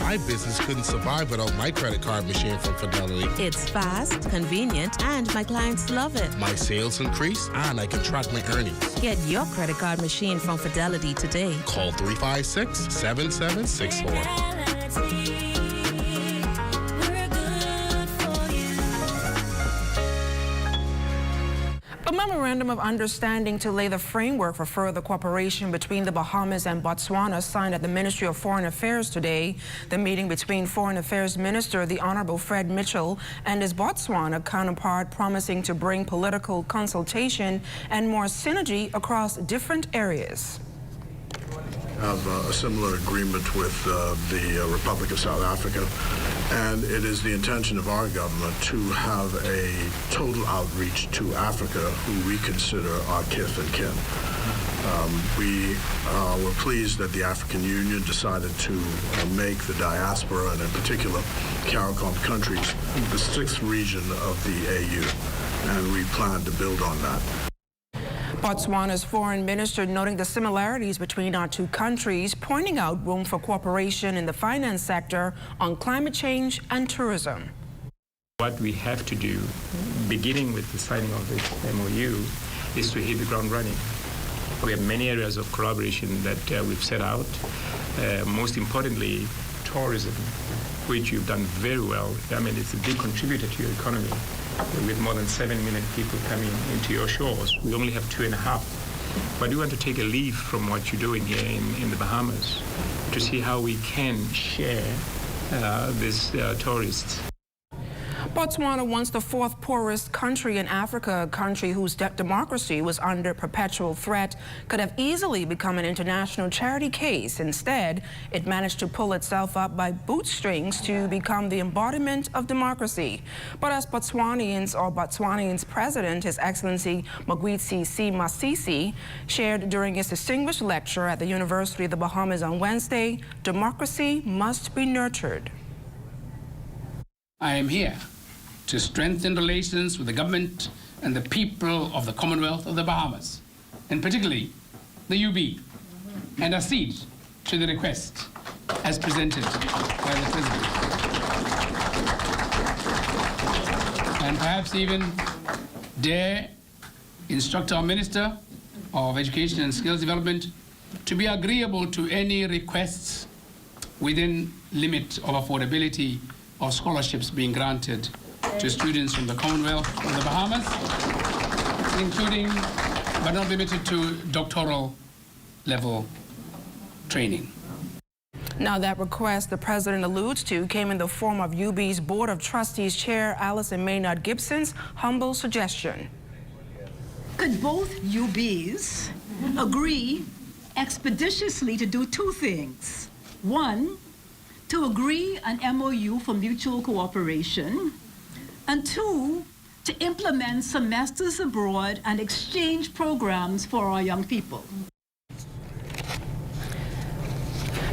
My business couldn't survive without my credit card machine from Fidelity. It's fast, convenient, and my clients love it. My sales increase, and I can track my earnings. Get your credit card machine from Fidelity today. Call 356-7764. A memorandum of understanding to lay the framework for further cooperation between the Bahamas and Botswana signed at the Ministry of Foreign Affairs today. The meeting between Foreign Affairs Minister, the Honorable Fred Mitchell, and his Botswana counterpart promising to bring political consultation and more synergy across different areas. Have a similar agreement with the Republic of South Africa, and it is the intention of our government to have a total outreach to Africa, who we consider our kith and kin. We were pleased that the African Union decided to make the diaspora, and in particular CARICOM countries, the 6th region of the AU, and we plan to build on that. Botswana's foreign minister noting the similarities between our two countries, pointing out room for cooperation in the finance sector on climate change and tourism. What we have to do, beginning with the signing of this MOU, is to hit the ground running. We have many areas of collaboration that we've set out. Most importantly, tourism, which you've done very well. I mean, it's a big contributor to your economy. With more than 7 million people coming into your shores. We only have 2.5. But we want to take a leaf from what you're doing here in the Bahamas to see how we can share these tourists. Botswana, once the 4th poorest country in Africa, a country whose democracy was under perpetual threat, could have easily become an international charity case. Instead, it managed to pull itself up by bootstrings to become the embodiment of democracy. But as Botswanians President, His Excellency Magwitsi C. Masisi, shared during his distinguished lecture at the University of the Bahamas on Wednesday, democracy must be nurtured. I am here to strengthen relations with the government and the people of the Commonwealth of the Bahamas, and particularly the UB, and accede to the request as presented by the President. And perhaps even dare instruct our Minister of Education and Skills Development to be agreeable to any requests within limit of affordability of scholarships being granted to students from the Commonwealth of the Bahamas, including, but not limited to, doctoral level training. Now, that request the President alludes to came in the form of UB's Board of Trustees Chair Alison Maynard Gibson's humble suggestion. Could both UBs agree expeditiously to do two things? One, to agree an MOU for mutual cooperation, and two, to implement semesters abroad and exchange programs for our young people.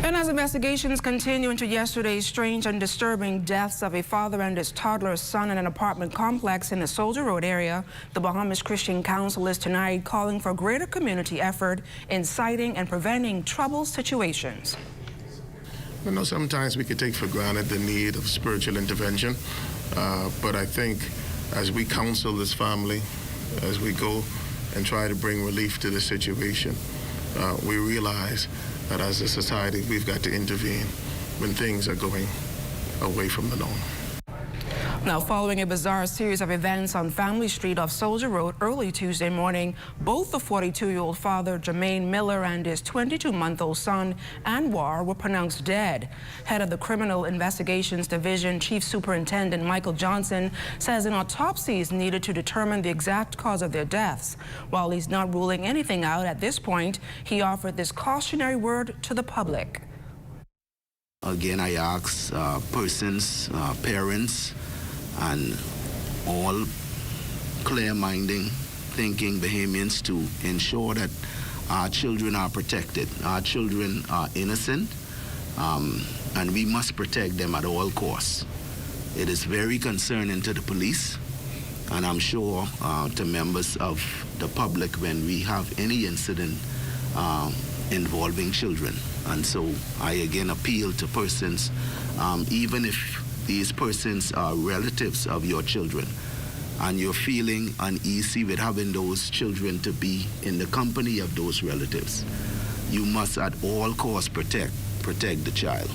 And as investigations continue into yesterday's strange and disturbing deaths of a father and his toddler son in an apartment complex in the Soldier Road area, the Bahamas Christian Council is tonight calling for greater community effort in citing and preventing trouble situations. I know sometimes we could take for granted the need of spiritual intervention, but I think as we counsel this family, as we go and try to bring relief to the situation. We realize that as a society, we've got to intervene when things are going away from the norm. Now, following a bizarre series of events on Family Street off Soldier Road early Tuesday morning, both the 42-year-old father, Jermaine Miller, and his 22-month-old son, Anwar, were pronounced dead. Head of the Criminal Investigations Division, Chief Superintendent Michael Johnson, says an autopsy is needed to determine the exact cause of their deaths. While he's not ruling anything out at this point, he offered this cautionary word to the public. Again, I ask persons, parents, and all clear-minded, thinking Bahamians to ensure that our children are protected. Our children are innocent, and we must protect them at all costs. It is very concerning to the police, and I'm sure to members of the public when we have any incident involving children. And so I again appeal to persons, even if these persons are relatives of your children, and you're feeling uneasy with having those children to be in the company of those relatives, you must at all costs protect the child.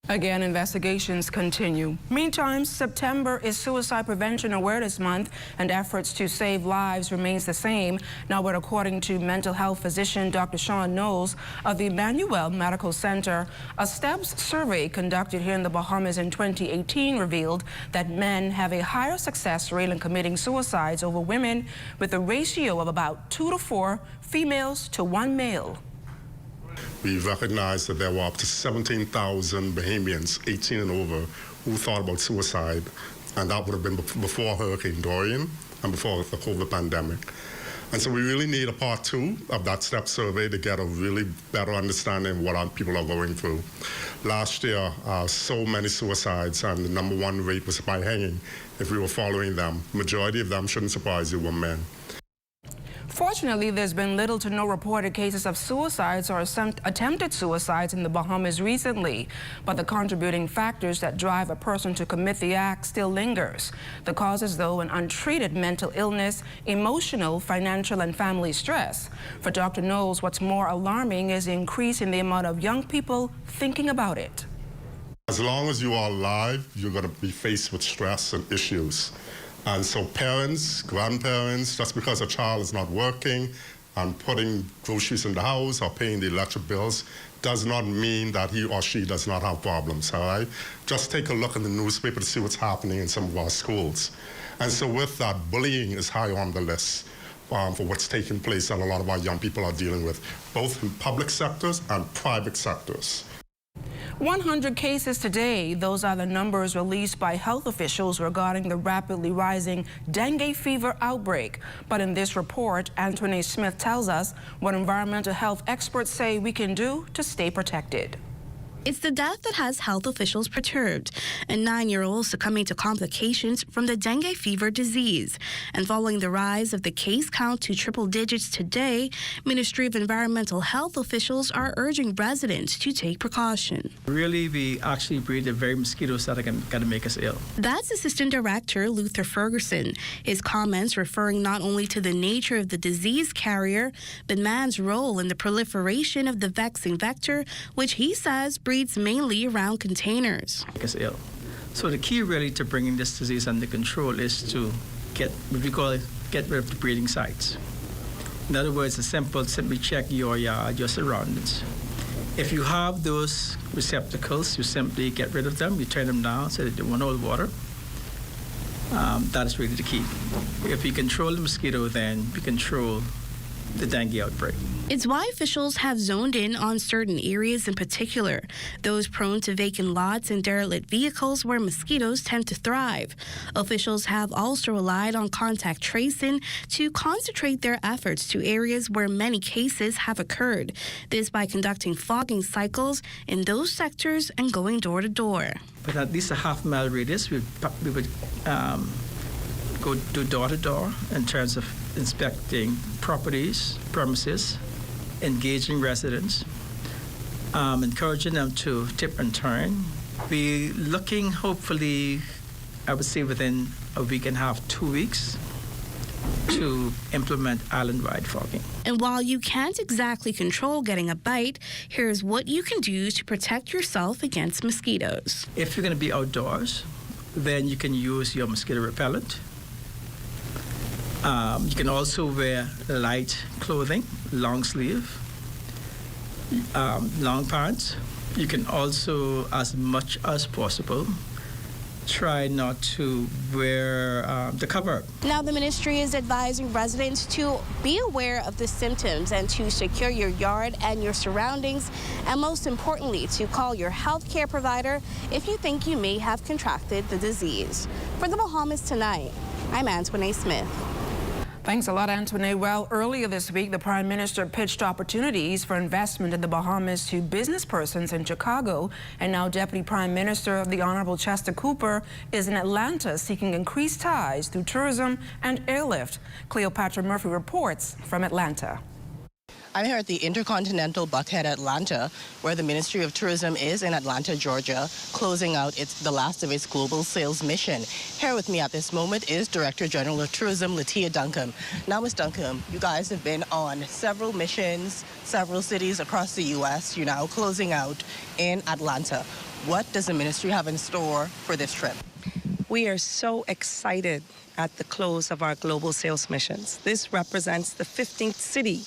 Again, investigations continue. Meantime, September is Suicide Prevention Awareness Month, and efforts to save lives remains the same. Now, but according to mental health physician Dr. Sean Knowles of the Emmanuel Medical Center, a STEPS survey conducted here in the Bahamas in 2018 revealed that men have a higher success rate in committing suicides over women, with a ratio of about 2 to 4 females to 1 male. We recognized that there were up to 17,000 Bahamians 18 and over who thought about suicide, and that would have been before Hurricane Dorian and before the COVID pandemic. And so we really need a part 2 of that STEP survey to get a really better understanding of what our people are going through. Last year, so many suicides, and the #1 rate was by hanging. If we were following them, majority of them, shouldn't surprise you, were men. Fortunately, there's been little to no reported cases of suicides or attempted suicides in the Bahamas recently, but the contributing factors that drive a person to commit the act still lingers. The causes, though, an untreated mental illness, emotional, financial, and family stress. For Dr. Knowles, what's more alarming is the increase in the amount of young people thinking about it. As long as you are alive, you're going to be faced with stress and issues. And so parents, grandparents, just because a child is not working and putting groceries in the house or paying the electric bills does not mean that he or she does not have problems, all right? Just take a look in the newspaper to see what's happening in some of our schools. And so with that, bullying is high on the list for what's taking place that a lot of our young people are dealing with, both in public sectors and private sectors. 100 cases today. Those are the numbers released by health officials regarding the rapidly rising dengue fever outbreak. But in this report, Anthony Smith tells us what environmental health experts say we can do to stay protected. It's the death that has health officials perturbed. A 9-year-old succumbing to complications from the dengue fever disease. And following the rise of the case count to triple digits today, Ministry of Environmental Health officials are urging residents to take precaution. Really, we actually breed the very mosquitoes that are going to make us ill. That's Assistant Director Luther Ferguson. His comments referring not only to the nature of the disease carrier, but man's role in the proliferation of the vexing vector, which he says breeds mainly around containers. Make us ill. So the key really to bringing this disease under control is to get what we call get rid of the breeding sites. In other words, it's simple, simply check your yard, your surroundings. If you have those receptacles, you simply get rid of them, you turn them down so that they won't hold water. That is really the key. If we control the mosquito, then we control the dengue outbreak. It's why officials have zoned in on certain areas in particular, those prone to vacant lots and derelict vehicles where mosquitoes tend to thrive. Officials have also relied on contact tracing to concentrate their efforts to areas where many cases have occurred. This by conducting fogging cycles in those sectors and going door to door. But at least a half-mile radius, we would go do door to door in terms of inspecting properties, premises, engaging residents, encouraging them to tip and turn. We're looking, hopefully, I would say within a week and a half, 2 weeks, to implement island-wide fogging. And while you can't exactly control getting a bite, here's what you can do to protect yourself against mosquitoes. If you're going to be outdoors, then you can use your mosquito repellent. You can also wear light clothing, long sleeve, long pants. You can also, as much as possible, try not to wear the cover. Now, the ministry is advising residents to be aware of the symptoms and to secure your yard and your surroundings, and most importantly, to call your healthcare provider if you think you may have contracted the disease. For the Bahamas Tonight, I'm Antoinette Smith. Thanks a lot, Antoinette. Well, earlier this week, the Prime Minister pitched opportunities for investment in the Bahamas to business persons in Chicago, and now Deputy Prime Minister, the Honorable Chester Cooper, is in Atlanta seeking increased ties through tourism and airlift. Cleopatra Murphy reports from Atlanta. I'm here at the Intercontinental Buckhead Atlanta, where the Ministry of Tourism is in Atlanta, Georgia, closing out the last of its global sales mission. Here with me at this moment is Director General of Tourism, Latia Duncombe. Now, Ms. Duncombe, you guys have been on several missions, several cities across the U.S. You're now closing out in Atlanta. What does the ministry have in store for this trip? We are so excited at the close of our global sales missions. This represents the 15th city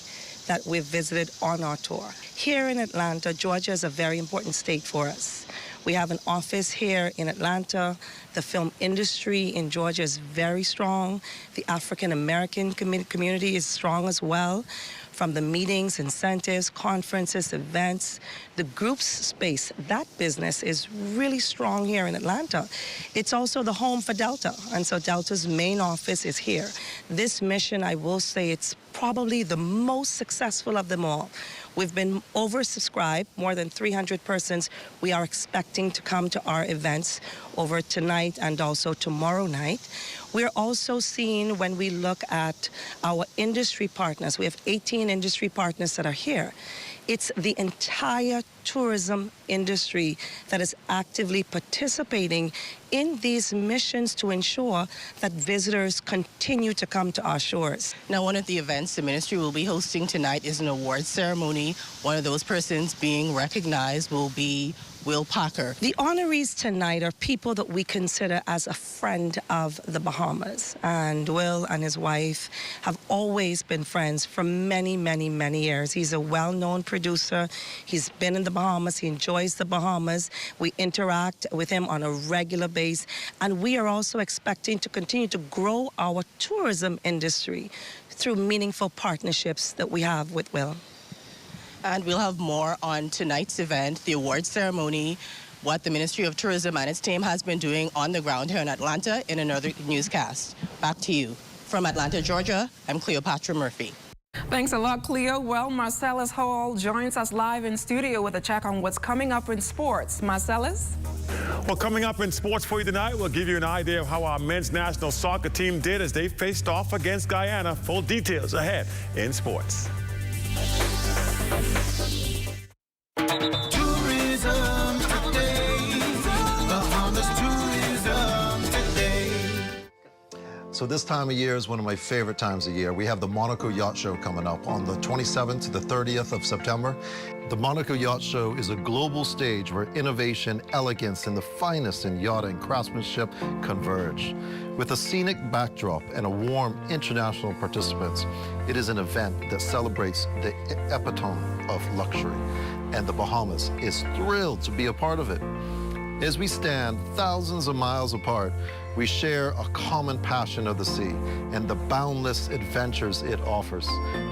that we've visited on our tour. Here in Atlanta, Georgia is a very important state for us. We have an office here in Atlanta. The film industry in Georgia is very strong. The African American community is strong as well. From the meetings, incentives, conferences, events, the groups space, that business is really strong here in Atlanta. It's also the home for Delta, and so Delta's main office is here. This mission, I will say, it's probably the most successful of them all. We've been oversubscribed, more than 300 persons we are expecting to come to our events over tonight and also tomorrow night. We're also seeing, when we look at our industry partners, we have 18 industry partners that are here. It's the entire tourism industry that is actively participating in these missions to ensure that visitors continue to come to our shores. Now, one of the events the ministry will be hosting tonight is an awards ceremony. One of those persons being recognized will be Will Parker. The honorees tonight are people that we consider as a friend of the Bahamas. And Will and his wife have always been friends for many, many, many years. He's a well-known producer. He's been in the Bahamas. He enjoys the Bahamas. We interact with him on a regular basis. And we are also expecting to continue to grow our tourism industry through meaningful partnerships that we have with Will. And we'll have more on tonight's event, the award ceremony, what the Ministry of Tourism and its team has been doing on the ground here in Atlanta in another newscast. Back to you. From Atlanta, Georgia, I'm Cleopatra Murphy. Thanks a lot, Cleo. Well, Marcellus Hall joins us live in studio with a check on what's coming up in sports. Marcellus? Well, coming up in sports for you tonight, we'll give you an idea of how our men's national soccer team did as they faced off against Guyana. Full details ahead in sports. Tourism today, Bahamas tourism today. So this time of year is one of my favorite times of year. We have the Monaco Yacht Show coming up on the 27th to the 30th of September. The Monaco Yacht Show is a global stage where innovation, elegance, and the finest in yachting craftsmanship converge. With a scenic backdrop and a warm international participants, it is an event that celebrates the epitome of luxury. And the Bahamas is thrilled to be a part of it. As we stand thousands of miles apart, we share a common passion of the sea and the boundless adventures it offers.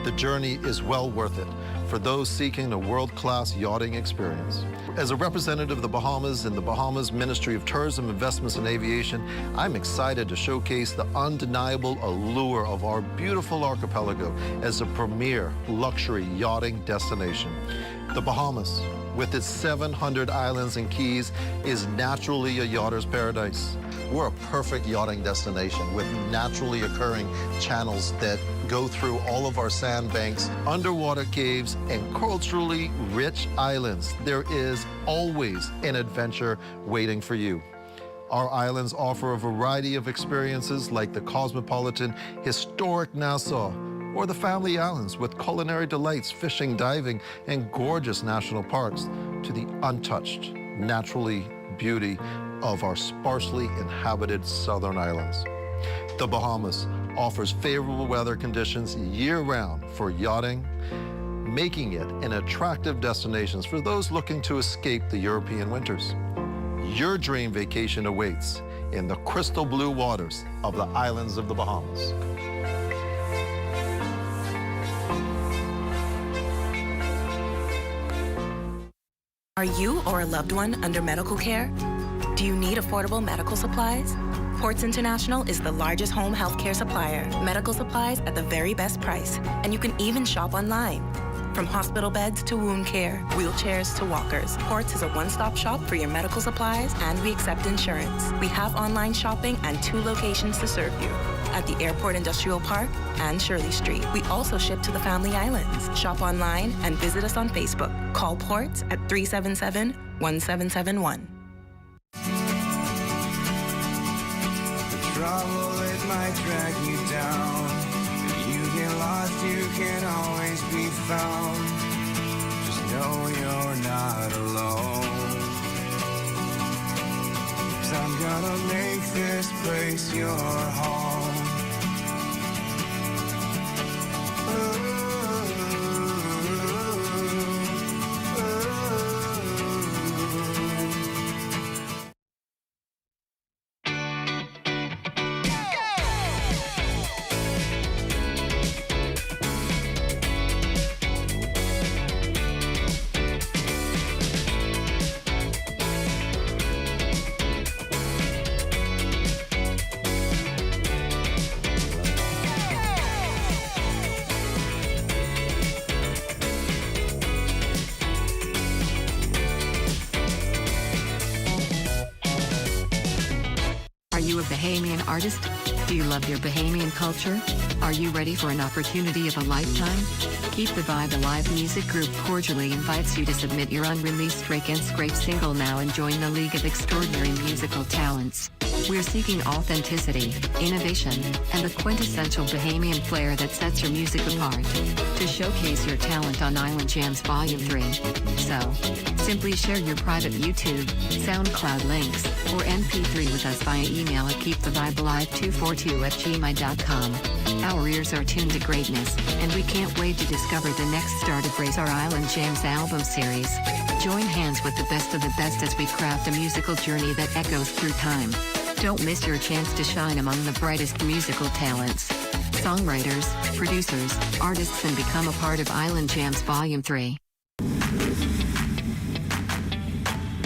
The journey is well worth it for those seeking a world-class yachting experience. As a representative of the Bahamas and the Bahamas Ministry of Tourism, Investments and Aviation, I'm excited to showcase the undeniable allure of our beautiful archipelago as a premier luxury yachting destination. The Bahamas, with its 700 islands and keys, is naturally a yachter's paradise. We're a perfect yachting destination with naturally occurring channels that go through all of our sandbanks, underwater caves, and culturally rich islands. There is always an adventure waiting for you. Our islands offer a variety of experiences like the cosmopolitan, historic Nassau, or the Family Islands with culinary delights, fishing, diving, and gorgeous national parks, to the untouched, naturally beauty of our sparsely inhabited southern islands. The Bahamas offers favorable weather conditions year-round for yachting, making it an attractive destination for those looking to escape the European winters. Your dream vacation awaits in the crystal blue waters of the islands of the Bahamas. Are you or a loved one under medical care? Do you need affordable medical supplies? Ports International is the largest home health care supplier. Medical supplies at the very best price. And you can even shop online. From hospital beds to wound care, wheelchairs to walkers, Ports is a one-stop shop for your medical supplies, and we accept insurance. We have online shopping and 2 locations to serve you, at the Airport Industrial Park and Shirley Street. We also ship to the Family Islands. Shop online and visit us on Facebook. Call Ports at 377-1771. Trouble, it might drag you down. If you get lost, you can always be found. Just know you're not alone. 'Cause I'm gonna make this place your home. Bahamian artist? Do you love your Bahamian culture? Are you ready for an opportunity of a lifetime? Keep the Vibe Alive music group cordially invites you to submit your unreleased Rake and Scrape single now and join the League of Extraordinary Musical Talents. We're seeking authenticity, innovation, and the quintessential Bahamian flair that sets your music apart. To showcase your talent on Island Jams Volume 3. So, simply share your private YouTube, SoundCloud links, or MP3 with us via email at keepthevibelive242@gmail.com. Our ears are tuned to greatness, and we can't wait to discover the next start of Raise Our Island Jams album series. Join hands with the best of the best as we craft a musical journey that echoes through time. Don't miss your chance to shine among the brightest musical talents, songwriters, producers, artists, and become a part of Island Jams Volume 3.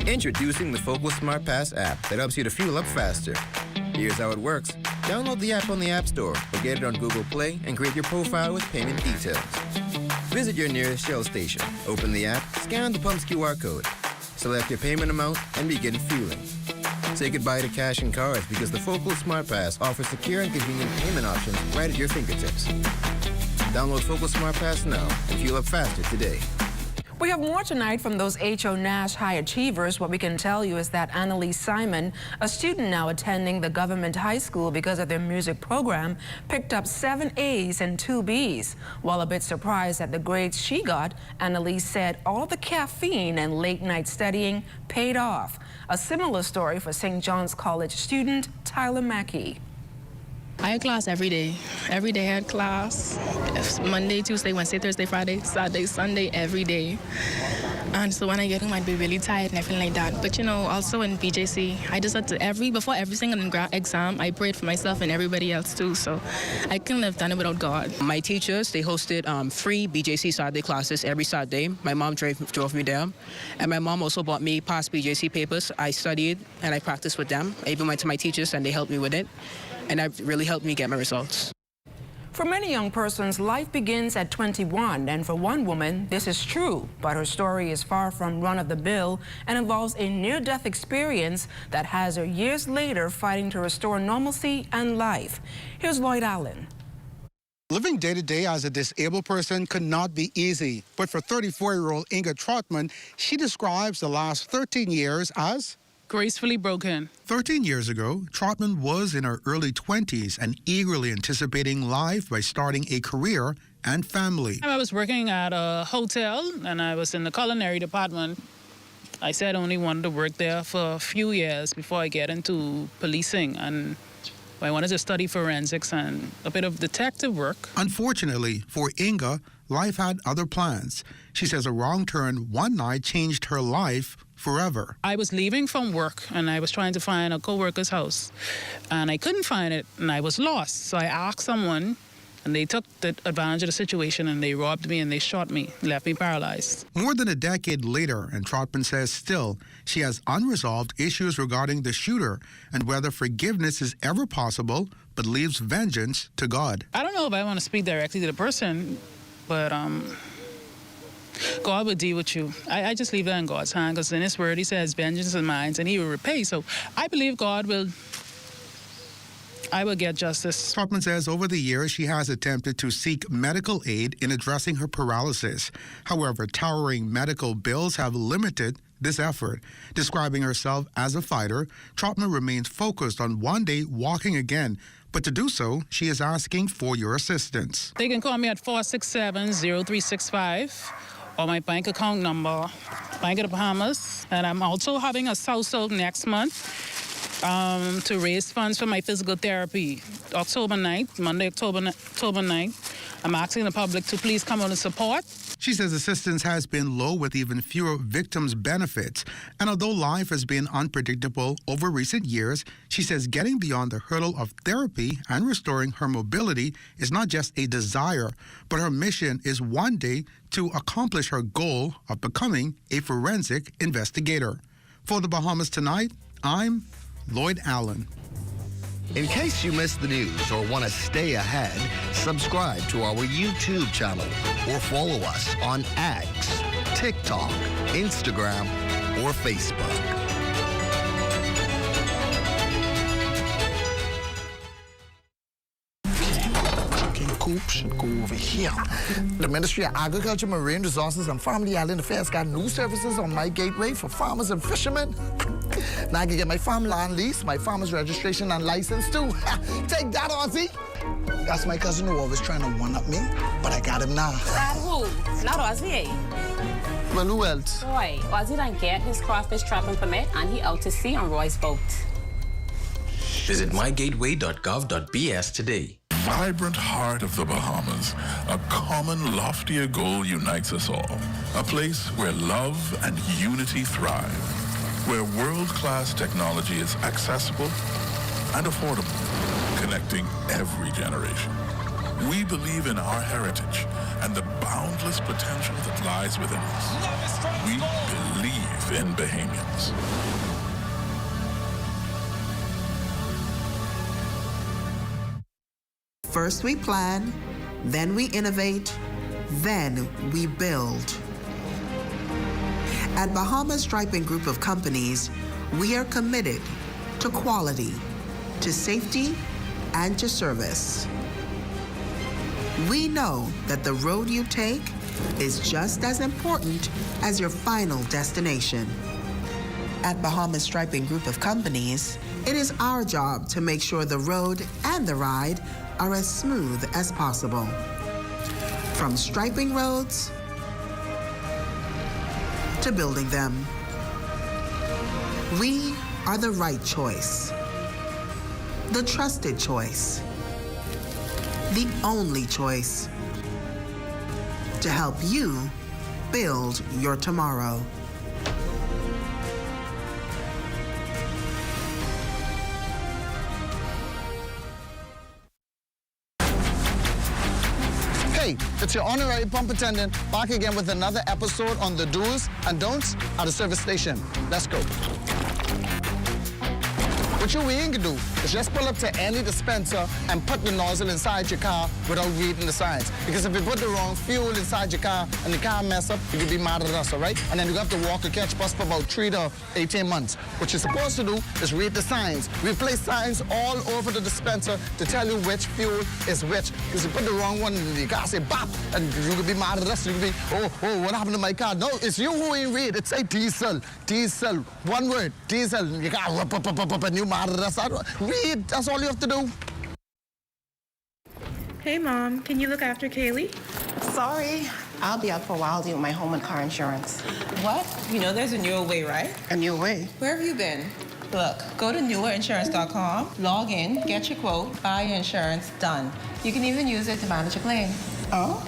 Introducing the Focal Smart Pass app that helps you to fuel up faster. Here's how it works. Download the app on the App Store or get it on Google Play and create your profile with payment details. Visit your nearest Shell station, open the app, scan the pump's QR code, select your payment amount, and begin fueling. Say goodbye to cash and cards because the Focal Smart Pass offers secure and convenient payment options right at your fingertips. Download Focal Smart Pass now and fuel up faster today. We have more tonight from those H.O. Nash High Achievers. What we can tell you is that Annalise Simon, a student now attending the government high school because of their music program, picked up 7 A's and 2 B's. While a bit surprised at the grades she got, Annalise said all the caffeine and late-night studying paid off. A similar story for St. John's College student Tyler Mackey. I had class every day. Every day I had class. Monday, Tuesday, Wednesday, Thursday, Friday, Saturday, Sunday, every day. And so when I get home, I'd be really tired and everything like that. But you know, also in BJC, I just had to, before every single exam, I prayed for myself and everybody else too. So I couldn't have done it without God. My teachers, they hosted free BJC Saturday classes every Saturday. My mom drove me there. And my mom also bought me past BJC papers. I studied and I practiced with them. I even went to my teachers and they helped me with it. And that really helped me get my results. For many young persons, life begins at 21, and for one woman, this is true. But her story is far from run-of-the-mill and involves a near-death experience that has her years later fighting to restore normalcy and life. Here's Lloyd Allen. Living day-to-day as a disabled person could not be easy. But for 34-year-old Inga Trotman, she describes the last 13 years as gracefully broken. 13 years ago, Trotman was in her early 20s and eagerly anticipating life by starting a career and family. I was working at a hotel and I was in the culinary department. I said I only wanted to work there for a few years before I get into policing, and I wanted to study forensics and a bit of detective work. Unfortunately for Inga, life had other plans. She says a wrong turn one night changed her life forever. I was leaving from work and I was trying to find a co-worker's house and I couldn't find it and I was lost. So I asked someone and they took advantage of the situation and they robbed me and they shot me, left me paralyzed. More than a decade later, and Trotman says still, she has unresolved issues regarding the shooter and whether forgiveness is ever possible, but leaves vengeance to God. I don't know if I want to speak directly to the person, but God will deal with you. I just leave that in God's hand, because in His word He says, vengeance is mine and He will repay. So I believe I will get justice. Trotman says over the years she has attempted to seek medical aid in addressing her paralysis. However, towering medical bills have limited this effort. Describing herself as a fighter, Trotman remains focused on one day walking again. But to do so, she is asking for your assistance. They can call me at 467-0365 or my bank account number, Bank of the Bahamas. And I'm also having a South next month to raise funds for my physical therapy. October 9th, Monday, October 9th. I'm asking the public to please come out and support. She says assistance has been low with even fewer victims' benefits. And although life has been unpredictable over recent years, she says getting beyond the hurdle of therapy and restoring her mobility is not just a desire, but her mission is one day to accomplish her goal of becoming a forensic investigator. For the Bahamas Tonight, I'm Lloyd Allen. In case you missed the news or want to stay ahead, subscribe to our YouTube channel or follow us on X, TikTok, Instagram, or Facebook. Coop should go over here. The Ministry of Agriculture, Marine Resources, and Family Island Affairs got new services on My Gateway for farmers and fishermen. Now I can get my farmland lease, my farmer's registration and license too. Take that, Ozzy. That's my cousin who always trying to one-up me, but I got him now. That who? Not Ozzy, Well, who else? Roy. Ozzy done get his crawfish trapping permit and he out to sea on Roy's boat. Visit mygateway.gov.bs today. Vibrant heart of the Bahamas, a common loftier goal unites us all. A place where love and unity thrive, where world-class technology is accessible and affordable, connecting every generation. We believe in our heritage and the boundless potential that lies within us. We believe in Bahamians. First we plan, then we innovate, then we build. At Bahamas Striping Group of Companies, we are committed to quality, to safety, and to service. We know that the road you take is just as important as your final destination. At Bahamas Striping Group of Companies, it is our job to make sure the road and the ride are as smooth as possible. From striping roads to building them, we are the right choice, the trusted choice, the only choice to help you build your tomorrow. Hey, it's your honorary pump attendant back again with another episode on the do's and don'ts at a service station. Let's go. What you ain't gonna do is just pull up to any dispenser and put the nozzle inside your car without reading the signs. Because if you put the wrong fuel inside your car and the car mess up, you could be mad at us, all right? And then you have to walk or catch bus for about 3 to 18 months. What you're supposed to do is read the signs. We place signs all over the dispenser to tell you which fuel is which. Because you put the wrong one in the car, say bop, and you could be mad at us. You could be, oh, what happened to my car? No, it's you who ain't read. It say diesel, diesel, one word, diesel. You got up, and you mad at us. Read, that's all you have to do. Hey, Mom, can you look after Kaylee? Sorry, I'll be out for a while dealing with my home and car insurance. What? You know there's a newer way, right? A new way? Where have you been? Look, go to newerinsurance.com, log in, get your quote, buy your insurance, done. You can even use it to manage a claim. Oh?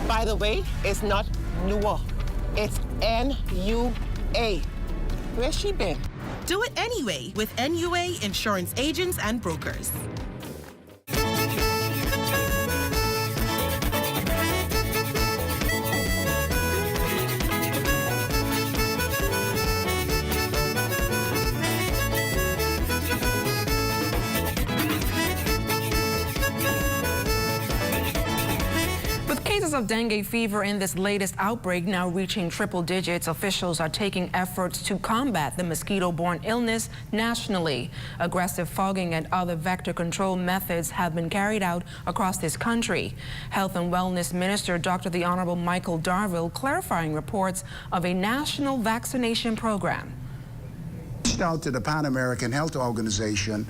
By the way, it's not newer. It's N-U-A. Where's she been? Do it anyway with NUA Insurance Agents and Brokers. Cases of dengue fever in this latest outbreak now reaching triple digits, officials are taking efforts to combat the mosquito-borne illness nationally. Aggressive fogging and other vector control methods have been carried out across this country. Health and Wellness Minister Dr. the Honorable Michael Darville clarifying reports of a national vaccination program. Out to the Pan American Health Organization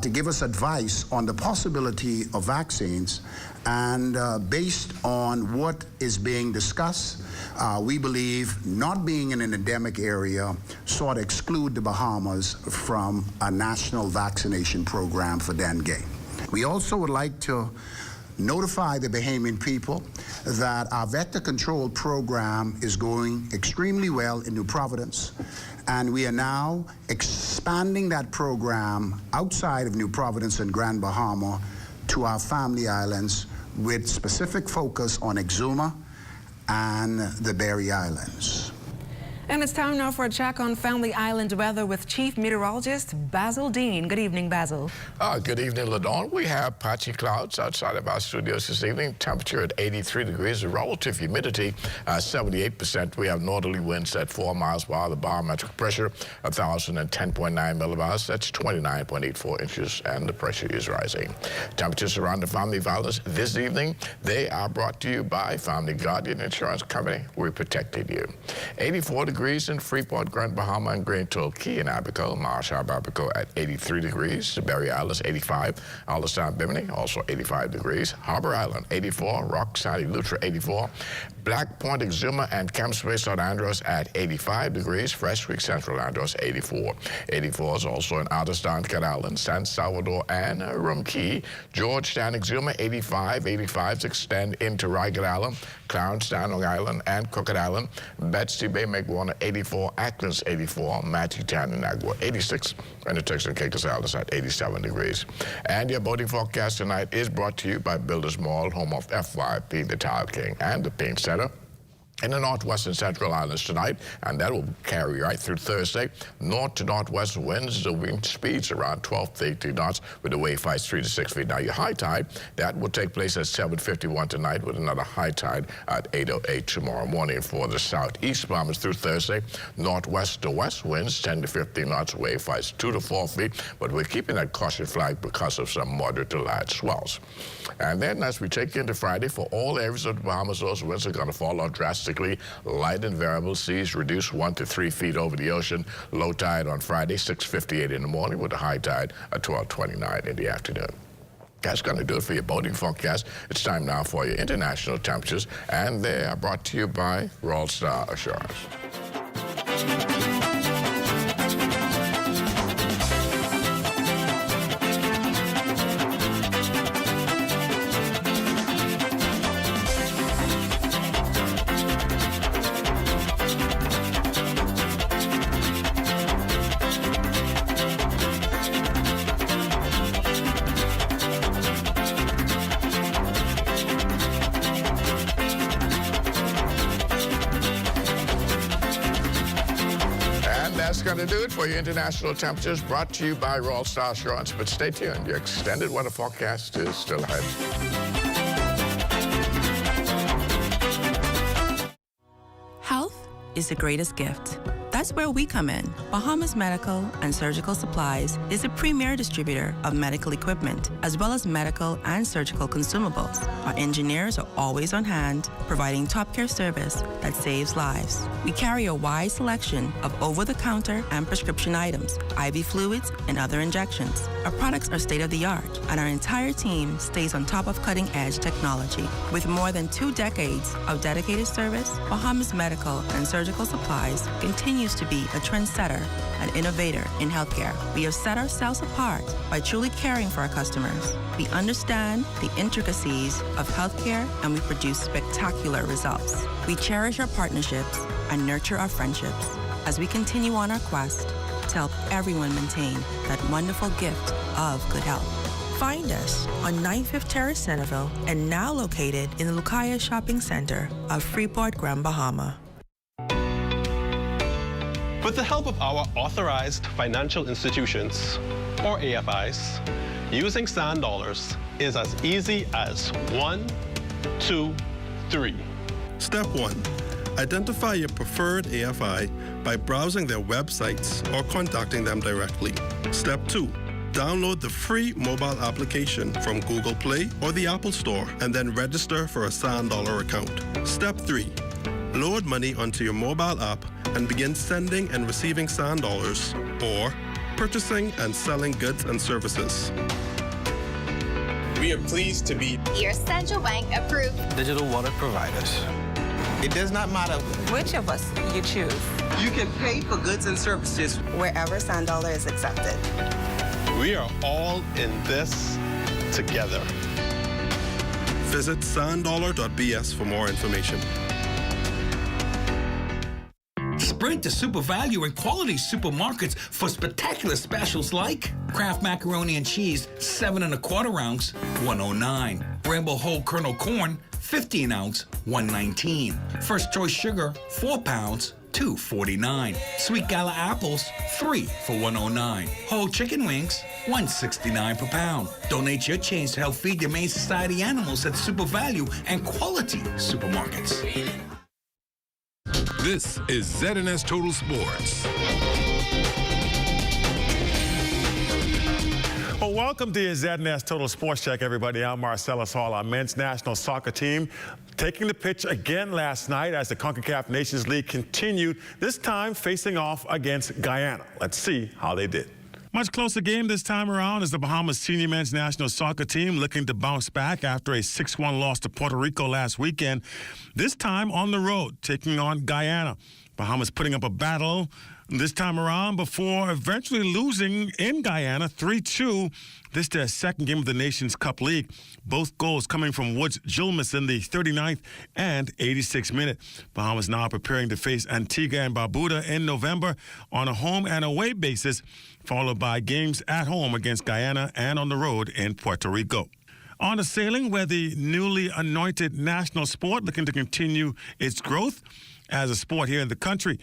to give us advice on the possibility of vaccines, and based on what is being discussed, we believe not being in an endemic area sought to exclude the Bahamas from a national vaccination program for dengue. We also would like to notify the Bahamian people that our vector control program is going extremely well in New Providence, and we are now expanding that program outside of New Providence and Grand Bahama to our family islands with specific focus on Exuma and the Berry Islands. And it's time now for a check on Family Island weather with Chief Meteorologist Basil Dean. Good evening, Basil. Good evening, LaDawn. We have patchy clouds outside of our studios this evening. Temperature at 83 degrees. The relative humidity 78%. We have northerly winds at 4 miles per hour. The barometric pressure 1,010.9 millibars. That's 29.84 inches, and the pressure is rising. Temperatures around the Family Islands this evening, they are brought to you by Family Guardian Insurance Company. We protected you. 84 degrees in Freeport, Grand Bahama, and Grand Torquay and Abaco. Marsh Harbor, Abaco at 83 degrees. The Berry Islands, 85. Alderstown, Bimini, also 85 degrees. Harbor Island, 84. Rock Sally, Lutra, 84. Black Point, Exuma, and Camp Space, St. Andros at 85 degrees. Fresh Creek, Central Andros, 84. 84 is also in Alderstown, Cat Island, San Salvador, and Rum Key. Georgetown, Exuma, 85. 85s extend into Rygat Island, Clarence, Long Island, and Crooked Island. Betsy Bay, Warner, 84. Atkins, 84. Matthewtown and Agua, 86. And the Texas and Caicos Islands at 87 degrees. And your boating forecast tonight is brought to you by Builders Mall, home of FYP, the Tile King, and the Paint Center. In the northwestern central islands tonight, and that will carry right through Thursday. North to northwest winds, the wind speeds around 12 to 18 knots with the wave heights 3 to 6 feet. Now your high tide, that will take place at 7:51 tonight with another high tide at 8:08 tomorrow morning for the southeast bombers through Thursday. Northwest to west winds 10 to 15 knots, wave heights 2 to 4 feet, but we're keeping that caution flag because of some moderate to large swells. And then as we take into Friday, for all areas of the Bahamas, those winds are going to fall off drastically. Light and variable seas reduce 1 to 3 feet over the ocean. Low tide on Friday, 6:58 in the morning, with a high tide at 12:29 in the afternoon. That's going to do it for your boating forecast. It's time now for your international temperatures, and they are brought to you by Royal Star Assurance. going to do it for your international temperatures, brought to you by Royal Star Assurance. But stay tuned. Your extended weather forecast is still ahead. Health is the greatest gift. That's where we come in. Bahamas Medical and Surgical Supplies is a premier distributor of medical equipment, as well as medical and surgical consumables. Our engineers are always on hand, providing top care service that saves lives. We carry a wide selection of over-the-counter and prescription items, IV fluids, and other injections. Our products are state-of-the-art, and our entire team stays on top of cutting-edge technology. With more than 2 decades of dedicated service, Bahamas Medical and Surgical Supplies continues to be a trendsetter and innovator in healthcare. We have set ourselves apart by truly caring for our customers. We understand the intricacies of healthcare, and we produce spectacular results. We cherish our partnerships and nurture our friendships as we continue on our quest to help everyone maintain that wonderful gift of good health. Find us on 95th Terrace, Centerville, and now located in the Lucaya Shopping Center of Freeport, Grand Bahama. With the help of our authorized financial institutions, or AFIs, using sand dollars is as easy as 1, 2, 3. Step 1. Identify your preferred AFI by browsing their websites or contacting them directly. Step 2. Download the free mobile application from Google Play or the Apple Store and then register for a Sand Dollar account. Step 3. Load money onto your mobile app and begin sending and receiving sand dollars or purchasing and selling goods and services. We are pleased to be your central bank approved digital wallet providers. It does not matter which of us you choose. You can pay for goods and services wherever Sand Dollar is accepted. We are all in this together. Visit sanddollar.bs for more information. Sprint to Super Value and Quality Supermarkets for spectacular specials like Kraft Macaroni and Cheese, 7 1/4 ounce, $109. Rainbow Whole Kernel Corn, 15 ounce, $119. First Choice Sugar, 4 pounds, $2.49. Sweet Gala Apples, 3 for $109. Whole Chicken Wings, $169 per pound. Donate your change to help feed the Humane Society animals at Super Value and Quality Supermarkets. This is ZNS Total Sports. Well, welcome to your ZNS Total Sports Check, everybody. I'm Marcellus Hall. Our men's national soccer team taking the pitch again last night as the CONCACAF Nations League continued, this time facing off against Guyana. Let's see how they did. Much closer game this time around as the Bahamas senior men's national soccer team looking to bounce back after a 6-1 loss to Puerto Rico last weekend. This time on the road, taking on Guyana. Bahamas putting up a battle this time around before eventually losing in Guyana 3-2. This is their second game of the Nations Cup League. Both goals coming from Woods Julmus in the 39th and 86th minute. Bahamas now preparing to face Antigua and Barbuda in November on a home and away basis, followed by games at home against Guyana and on the road in Puerto Rico. On to sailing, where the newly anointed national sport looking to continue its growth as a sport here in the country.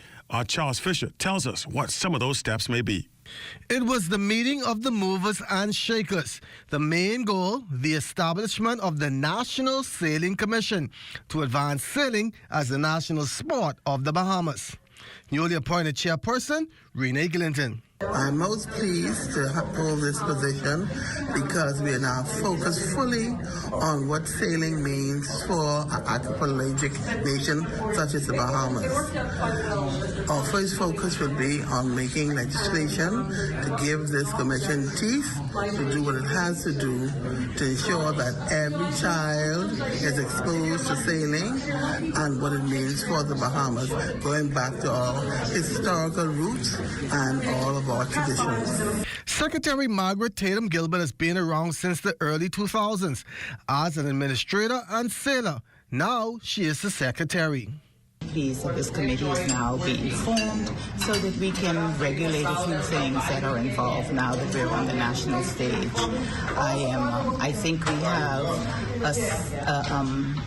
Charles Fisher tells us what some of those steps may be. It was the meeting of the movers and shakers. The main goal, the establishment of the National Sailing Commission to advance sailing as the national sport of the Bahamas. Newly appointed chairperson, Renee Glinton. I'm most pleased to hold this position because we are now focused fully on what sailing means for an archipelagic nation such as the Bahamas. Our first focus will be on making legislation to give this commission teeth to do what it has to do to ensure that every child is exposed to sailing and what it means for the Bahamas, going back to our historical roots and all of our traditions. Secretary Margaret Tatum Gilbert has been around since the early 2000s as an administrator and sailor. Now she is the secretary. Please that this committee is now being formed so that we can regulate a few things that are involved now that we're on the national stage. I think we have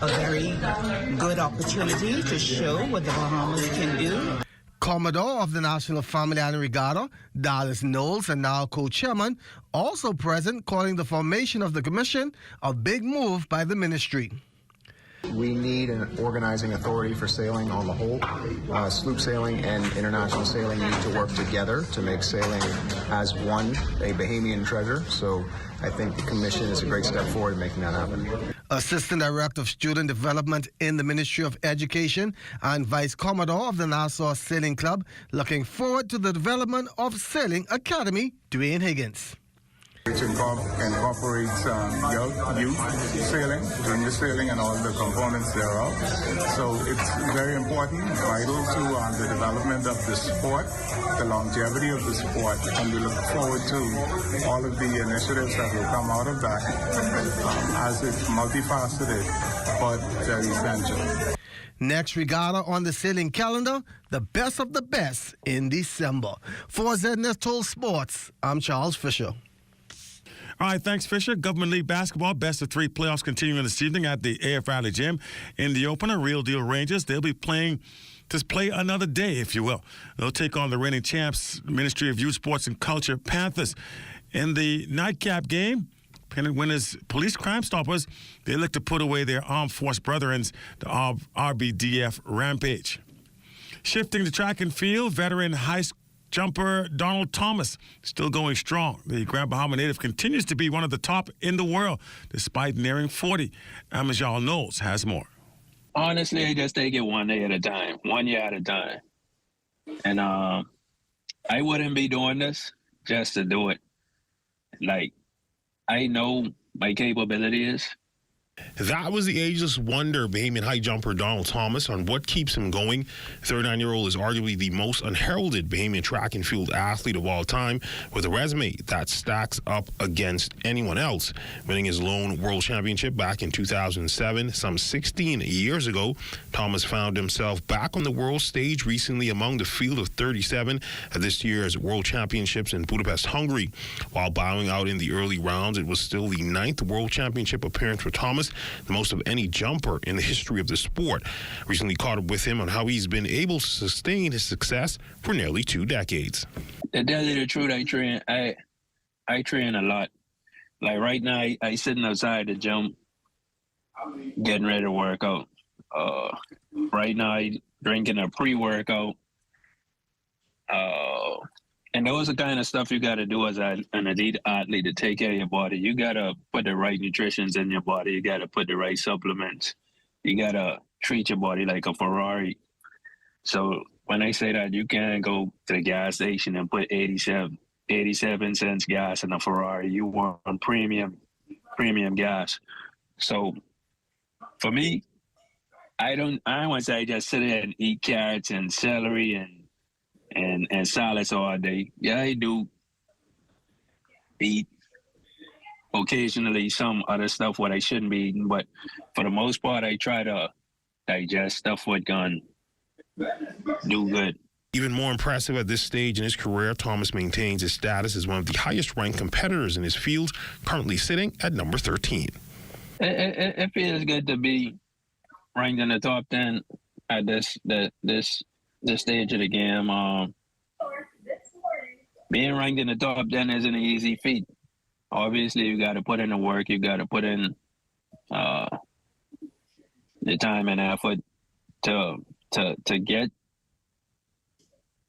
a very good opportunity to show what the Bahamas can do. Commodore of the National Family and Regatta, Dallas Knowles, and now co-chairman, also present, calling the formation of the commission a big move by the ministry. We need an organizing authority for sailing on the whole. Sloop sailing and international sailing need to work together to make sailing as one a Bahamian treasure. So I think the commission is a great step forward in making that happen. Assistant Director of Student Development in the Ministry of Education and Vice Commodore of the Nassau Sailing Club, looking forward to the development of Sailing Academy, Dwayne Higgins. Which incorporates youth sailing, junior sailing, and all the components thereof. So it's very important, vital to the development of the sport, the longevity of the sport, and we look forward to all of the initiatives that will come out of that as it's multifaceted but very essential. Next regatta on the sailing calendar, the best of the best in December. For ZNS Total Sports, I'm Charles Fisher. All right, thanks, Fisher. Government League Basketball best of 3 playoffs continuing this evening at the AF Valley Gym. In the opener, Real Deal Rangers, they'll be playing to play another day, if you will. They'll take on the reigning champs, Ministry of Youth, Sports and Culture, Panthers. In the nightcap game, pennant winners, Police Crime Stoppers, they look to put away their armed force brethren, the RBDF Rampage. Shifting to track and field, veteran high school jumper Donald Thomas still going strong. The Grand Bahama native continues to be one of the top in the world despite nearing 40. Amajal Knowles has more. Honestly, I just take it one day at a time, 1 year at a time. And I wouldn't be doing this just to do it. Like, I know my capabilities. That was the ageless wonder, Bahamian high jumper Donald Thomas, on what keeps him going. 39-year-old is arguably the most unheralded Bahamian track and field athlete of all time, with a resume that stacks up against anyone else. Winning his lone world championship back in 2007, some 16 years ago, Thomas found himself back on the world stage recently among the field of 37 at this year's World Championships in Budapest, Hungary. While bowing out in the early rounds, it was still the 9th World Championship appearance for Thomas, the most of any jumper in the history of the sport. Recently caught up with him on how he's been able to sustain his success for nearly 2 decades. To tell you the truth, I train a lot. Like right now, I sitting outside the gym, getting ready to work out. Right now, I drinking a pre-workout. And those are the kind of stuff you got to do as an elite athlete to take care of your body. You got to put the right nutritions in your body. You got to put the right supplements. You got to treat your body like a Ferrari. So when I say that, you can't go to the gas station and put 87 cents gas in a Ferrari. You want premium gas. So for me, I don't want to say I just sit there and eat carrots and celery and salads all day. Yeah, I do eat occasionally some other stuff what I shouldn't be eating, but for the most part, I try to digest stuff what can do good. Even more impressive at this stage in his career, Thomas maintains his status as one of the highest-ranked competitors in his field, currently sitting at number 13. It feels good to be ranked in the top 10 at this stage of the game. Being ranked in the top 10 isn't an easy feat. Obviously, you got to put in the work. You got to put in the time and effort to get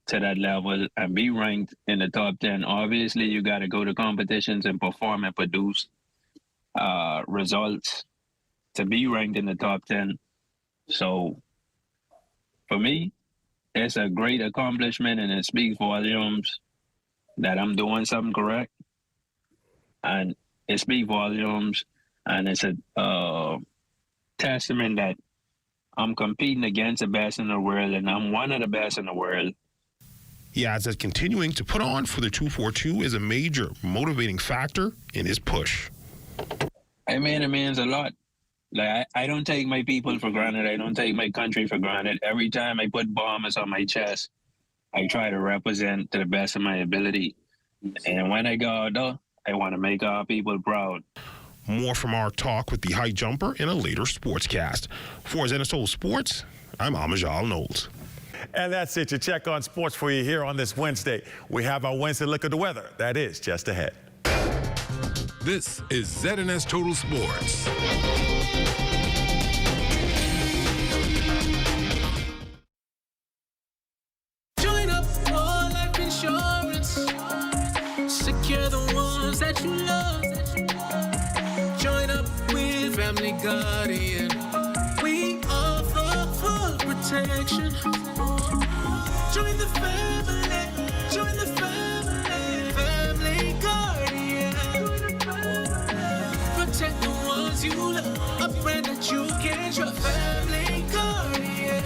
to that level and be ranked in the top 10. Obviously, you got to go to competitions and perform and produce results to be ranked in the top 10. So, for me, it's a great accomplishment, and it speaks volumes that I'm doing something correct. And it speaks volumes, and it's a testament that I'm competing against the best in the world, and I'm one of the best in the world. He adds that continuing to put on for the 242 is a major motivating factor in his push. I mean, it means a lot. Like, I don't take my people for granted. I don't take my country for granted. Every time I put bombers on my chest, I try to represent to the best of my ability. And when I go out there, I want to make our people proud. More from our talk with the high jumper in a later sportscast. For ZNS Total Sports, I'm Amajal Knowles. And that's it. Your check on sports for you here on this Wednesday. We have our Wednesday look at the weather. That is just ahead. This is ZNS Total Sports. Join up for life insurance. Secure the ones that you love. Join up with Family Guardian. We offer full protection. Join the family. Join the family. Family Guardian. Protect the ones you love. A brand that you can trust. Family Guardian.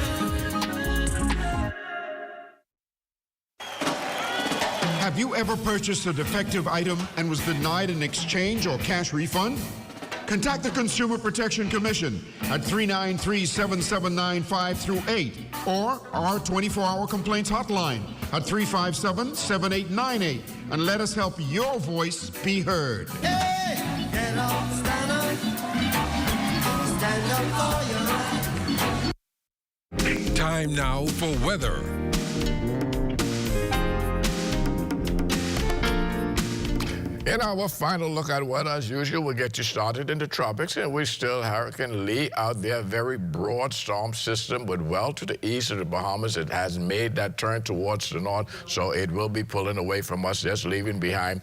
Have you ever purchased a defective item and was denied an exchange or cash refund? Contact the Consumer Protection Commission at 393-7795-8 or our 24-hour complaints hotline at 357-7898 and let us help your voice be heard. Hey, get up, stand up. Stand up for your right. Time now for weather. In our final look at weather, as usual, we'll get you started in the tropics, and we still Hurricane Lee out there, very broad storm system, but well to the east of the Bahamas. It has made that turn towards the north, so it will be pulling away from us, just leaving behind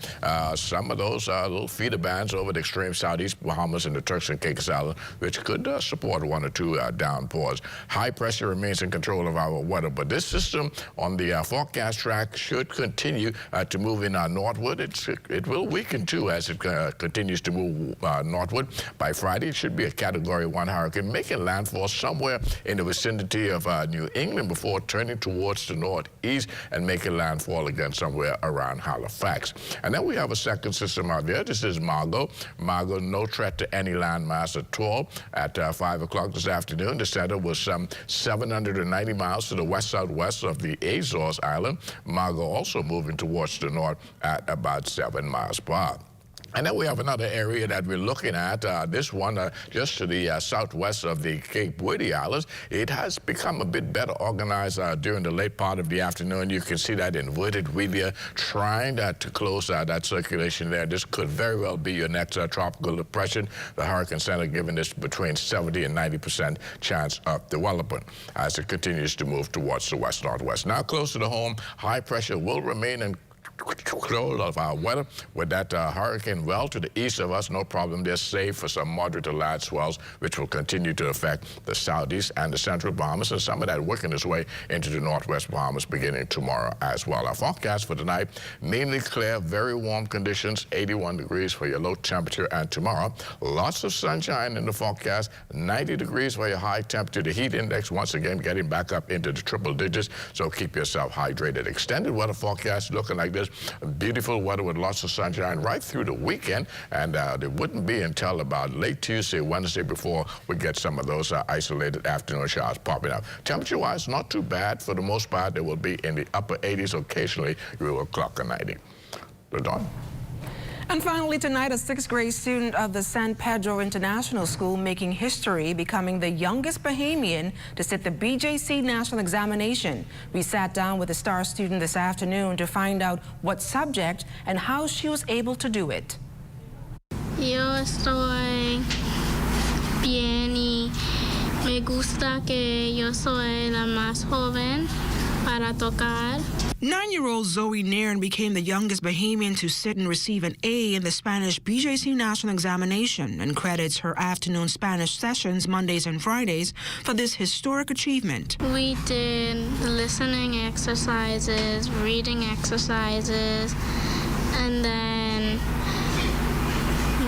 some of those little feeder bands over the extreme southeast Bahamas and the Turks and Caicos Islands, which could support one or two downpours. High pressure remains in control of our weather, but this system on the forecast track should continue to move in northward. It will weaken too as it continues to move northward. By Friday, it should be a Category 1 hurricane, making landfall somewhere in the vicinity of New England before turning towards the northeast and making landfall again somewhere around Halifax. And then we have a second system out there. This is Margot. Margot, no threat to any landmass at all. At 5 o'clock this afternoon, the center was some 790 miles to the west-southwest of the Azores Island. Margot also moving towards the north at about 7 miles per hour. And then we have another area that we're looking at, this one just to the southwest of the Cape Verde Islands. It has become a bit better organized during the late part of the afternoon. You can see that inverted V there, trying to close that circulation there. This could very well be your next tropical depression. The Hurricane Center giving this between 70 and 90% chance of development as it continues to move towards the west-northwest. Now closer to home, high pressure will remain in control of our weather with that hurricane well to the east of us. No problem there, save for some moderate to large swells, which will continue to affect the southeast and the central Bahamas, and some of that working its way into the northwest Bahamas beginning tomorrow as well. Our forecast for tonight, mainly clear, very warm conditions, 81 degrees for your low temperature, and tomorrow, lots of sunshine in the forecast, 90 degrees for your high temperature. The heat index, once again, getting back up into the triple digits, so keep yourself hydrated. Extended weather forecast looking like this. Beautiful weather with lots of sunshine right through the weekend, and it wouldn't be until about late Tuesday, Wednesday before we get some of those isolated afternoon showers popping up. Temperature-wise, not too bad. For the most part, they will be in the upper 80s. Occasionally, we will clock a 90. LaDawn. And finally tonight, a 6th grade student of the San Pedro International School making history, becoming the youngest Bahamian to sit the BJC National Examination. We sat down with the star student this afternoon to find out what subject and how she was able to do it. Yo estoy bien y me gusta que yo soy la más joven para tocar. 9-year-old Zoe Nairn became the youngest Bahamian to sit and receive an A in the Spanish BJC National Examination and credits her afternoon Spanish sessions Mondays and Fridays for this historic achievement. We did listening exercises, reading exercises, and then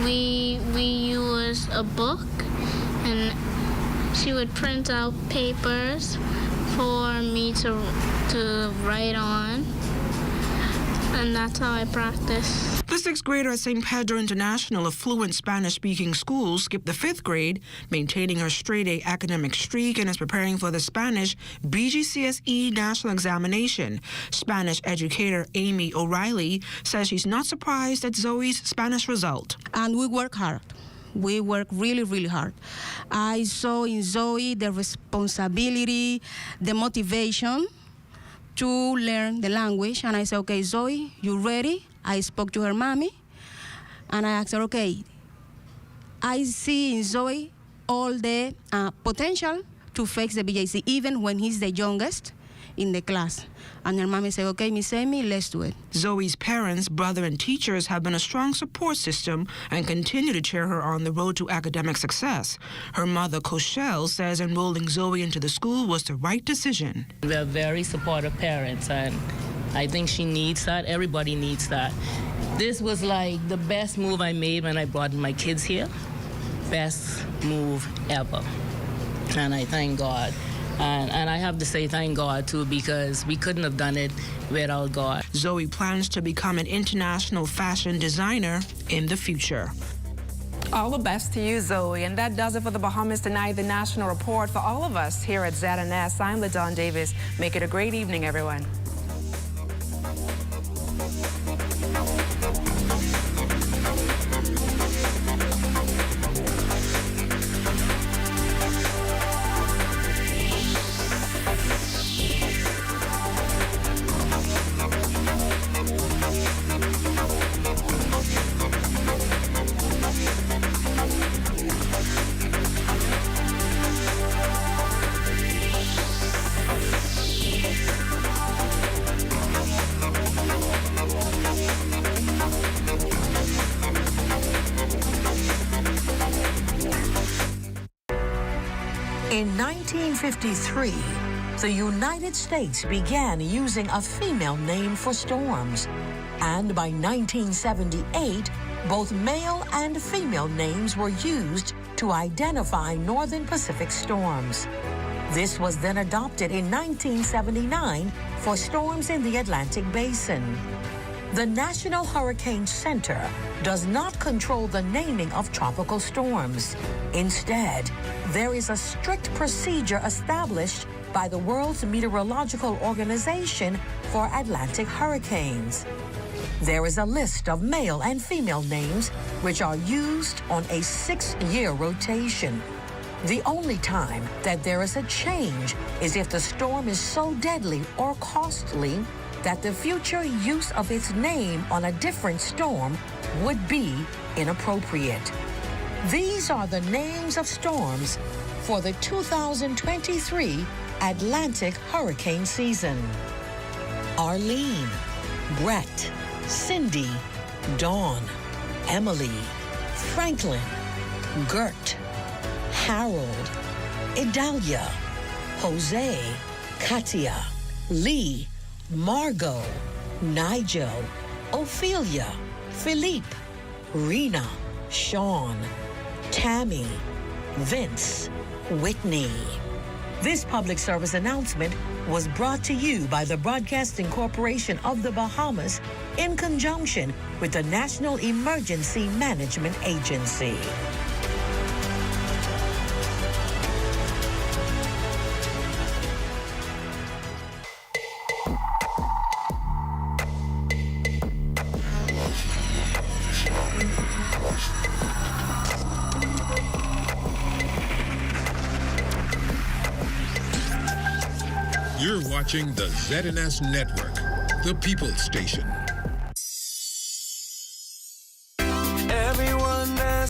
we used a book, and she would print out papers for me to write on, and that's how I practice. The 6th grader at St. Pedro International, a fluent Spanish-speaking school, skipped the 5th grade, maintaining her straight-A academic streak, and is preparing for the Spanish BGCSE National Examination. Spanish educator Amy O'Reilly says she's not surprised at Zoe's Spanish result. And we work hard. We work really, really hard. I saw in Zoe the responsibility, the motivation to learn the language. And I said, okay, Zoe, you ready? I spoke to her mommy, and I asked her, okay, I see in Zoe all the potential to fix the BJC, even when he's the youngest in the class. And her mommy said, okay, Miss Amy, let's do it. Zoe's parents, brother, and teachers have been a strong support system and continue to cheer her on the road to academic success. Her mother, Cochelle, says enrolling Zoe into the school was the right decision. We're very supportive parents, and I think she needs that. Everybody needs that. This was like the best move I made when I brought my kids here. Best move ever. And I thank God. And I have to say thank God, too, because we couldn't have done it without God. Zoe plans to become an international fashion designer in the future. All the best to you, Zoe. And that does it for the Bahamas Tonight, the National Report. For all of us here at ZNS, I'm LaDawn Davis. Make it a great evening, everyone. In 1953, the United States began using a female name for storms. And by 1978, both male and female names were used to identify northern Pacific storms. This was then adopted in 1979 for storms in the Atlantic Basin. The National Hurricane Center does not control the naming of tropical storms. Instead, there is a strict procedure established by the World's Meteorological Organization for Atlantic hurricanes. There is a list of male and female names which are used on a 6-year rotation. The only time that there is a change is if the storm is so deadly or costly that the future use of its name on a different storm would be inappropriate. These are the names of storms for the 2023 Atlantic hurricane season: Arlene, Brett, Cindy, Dawn, Emily, Franklin, Gert, Harold, Idalia, Jose, Katia, Lee, Margot, Nigel, Ophelia, Philippe, Rena, Sean, Tammy, Vince, Whitney. This public service announcement was brought to you by the Broadcasting Corporation of the Bahamas in conjunction with the National Emergency Management Agency. You're watching the ZNS Network, the People's Station.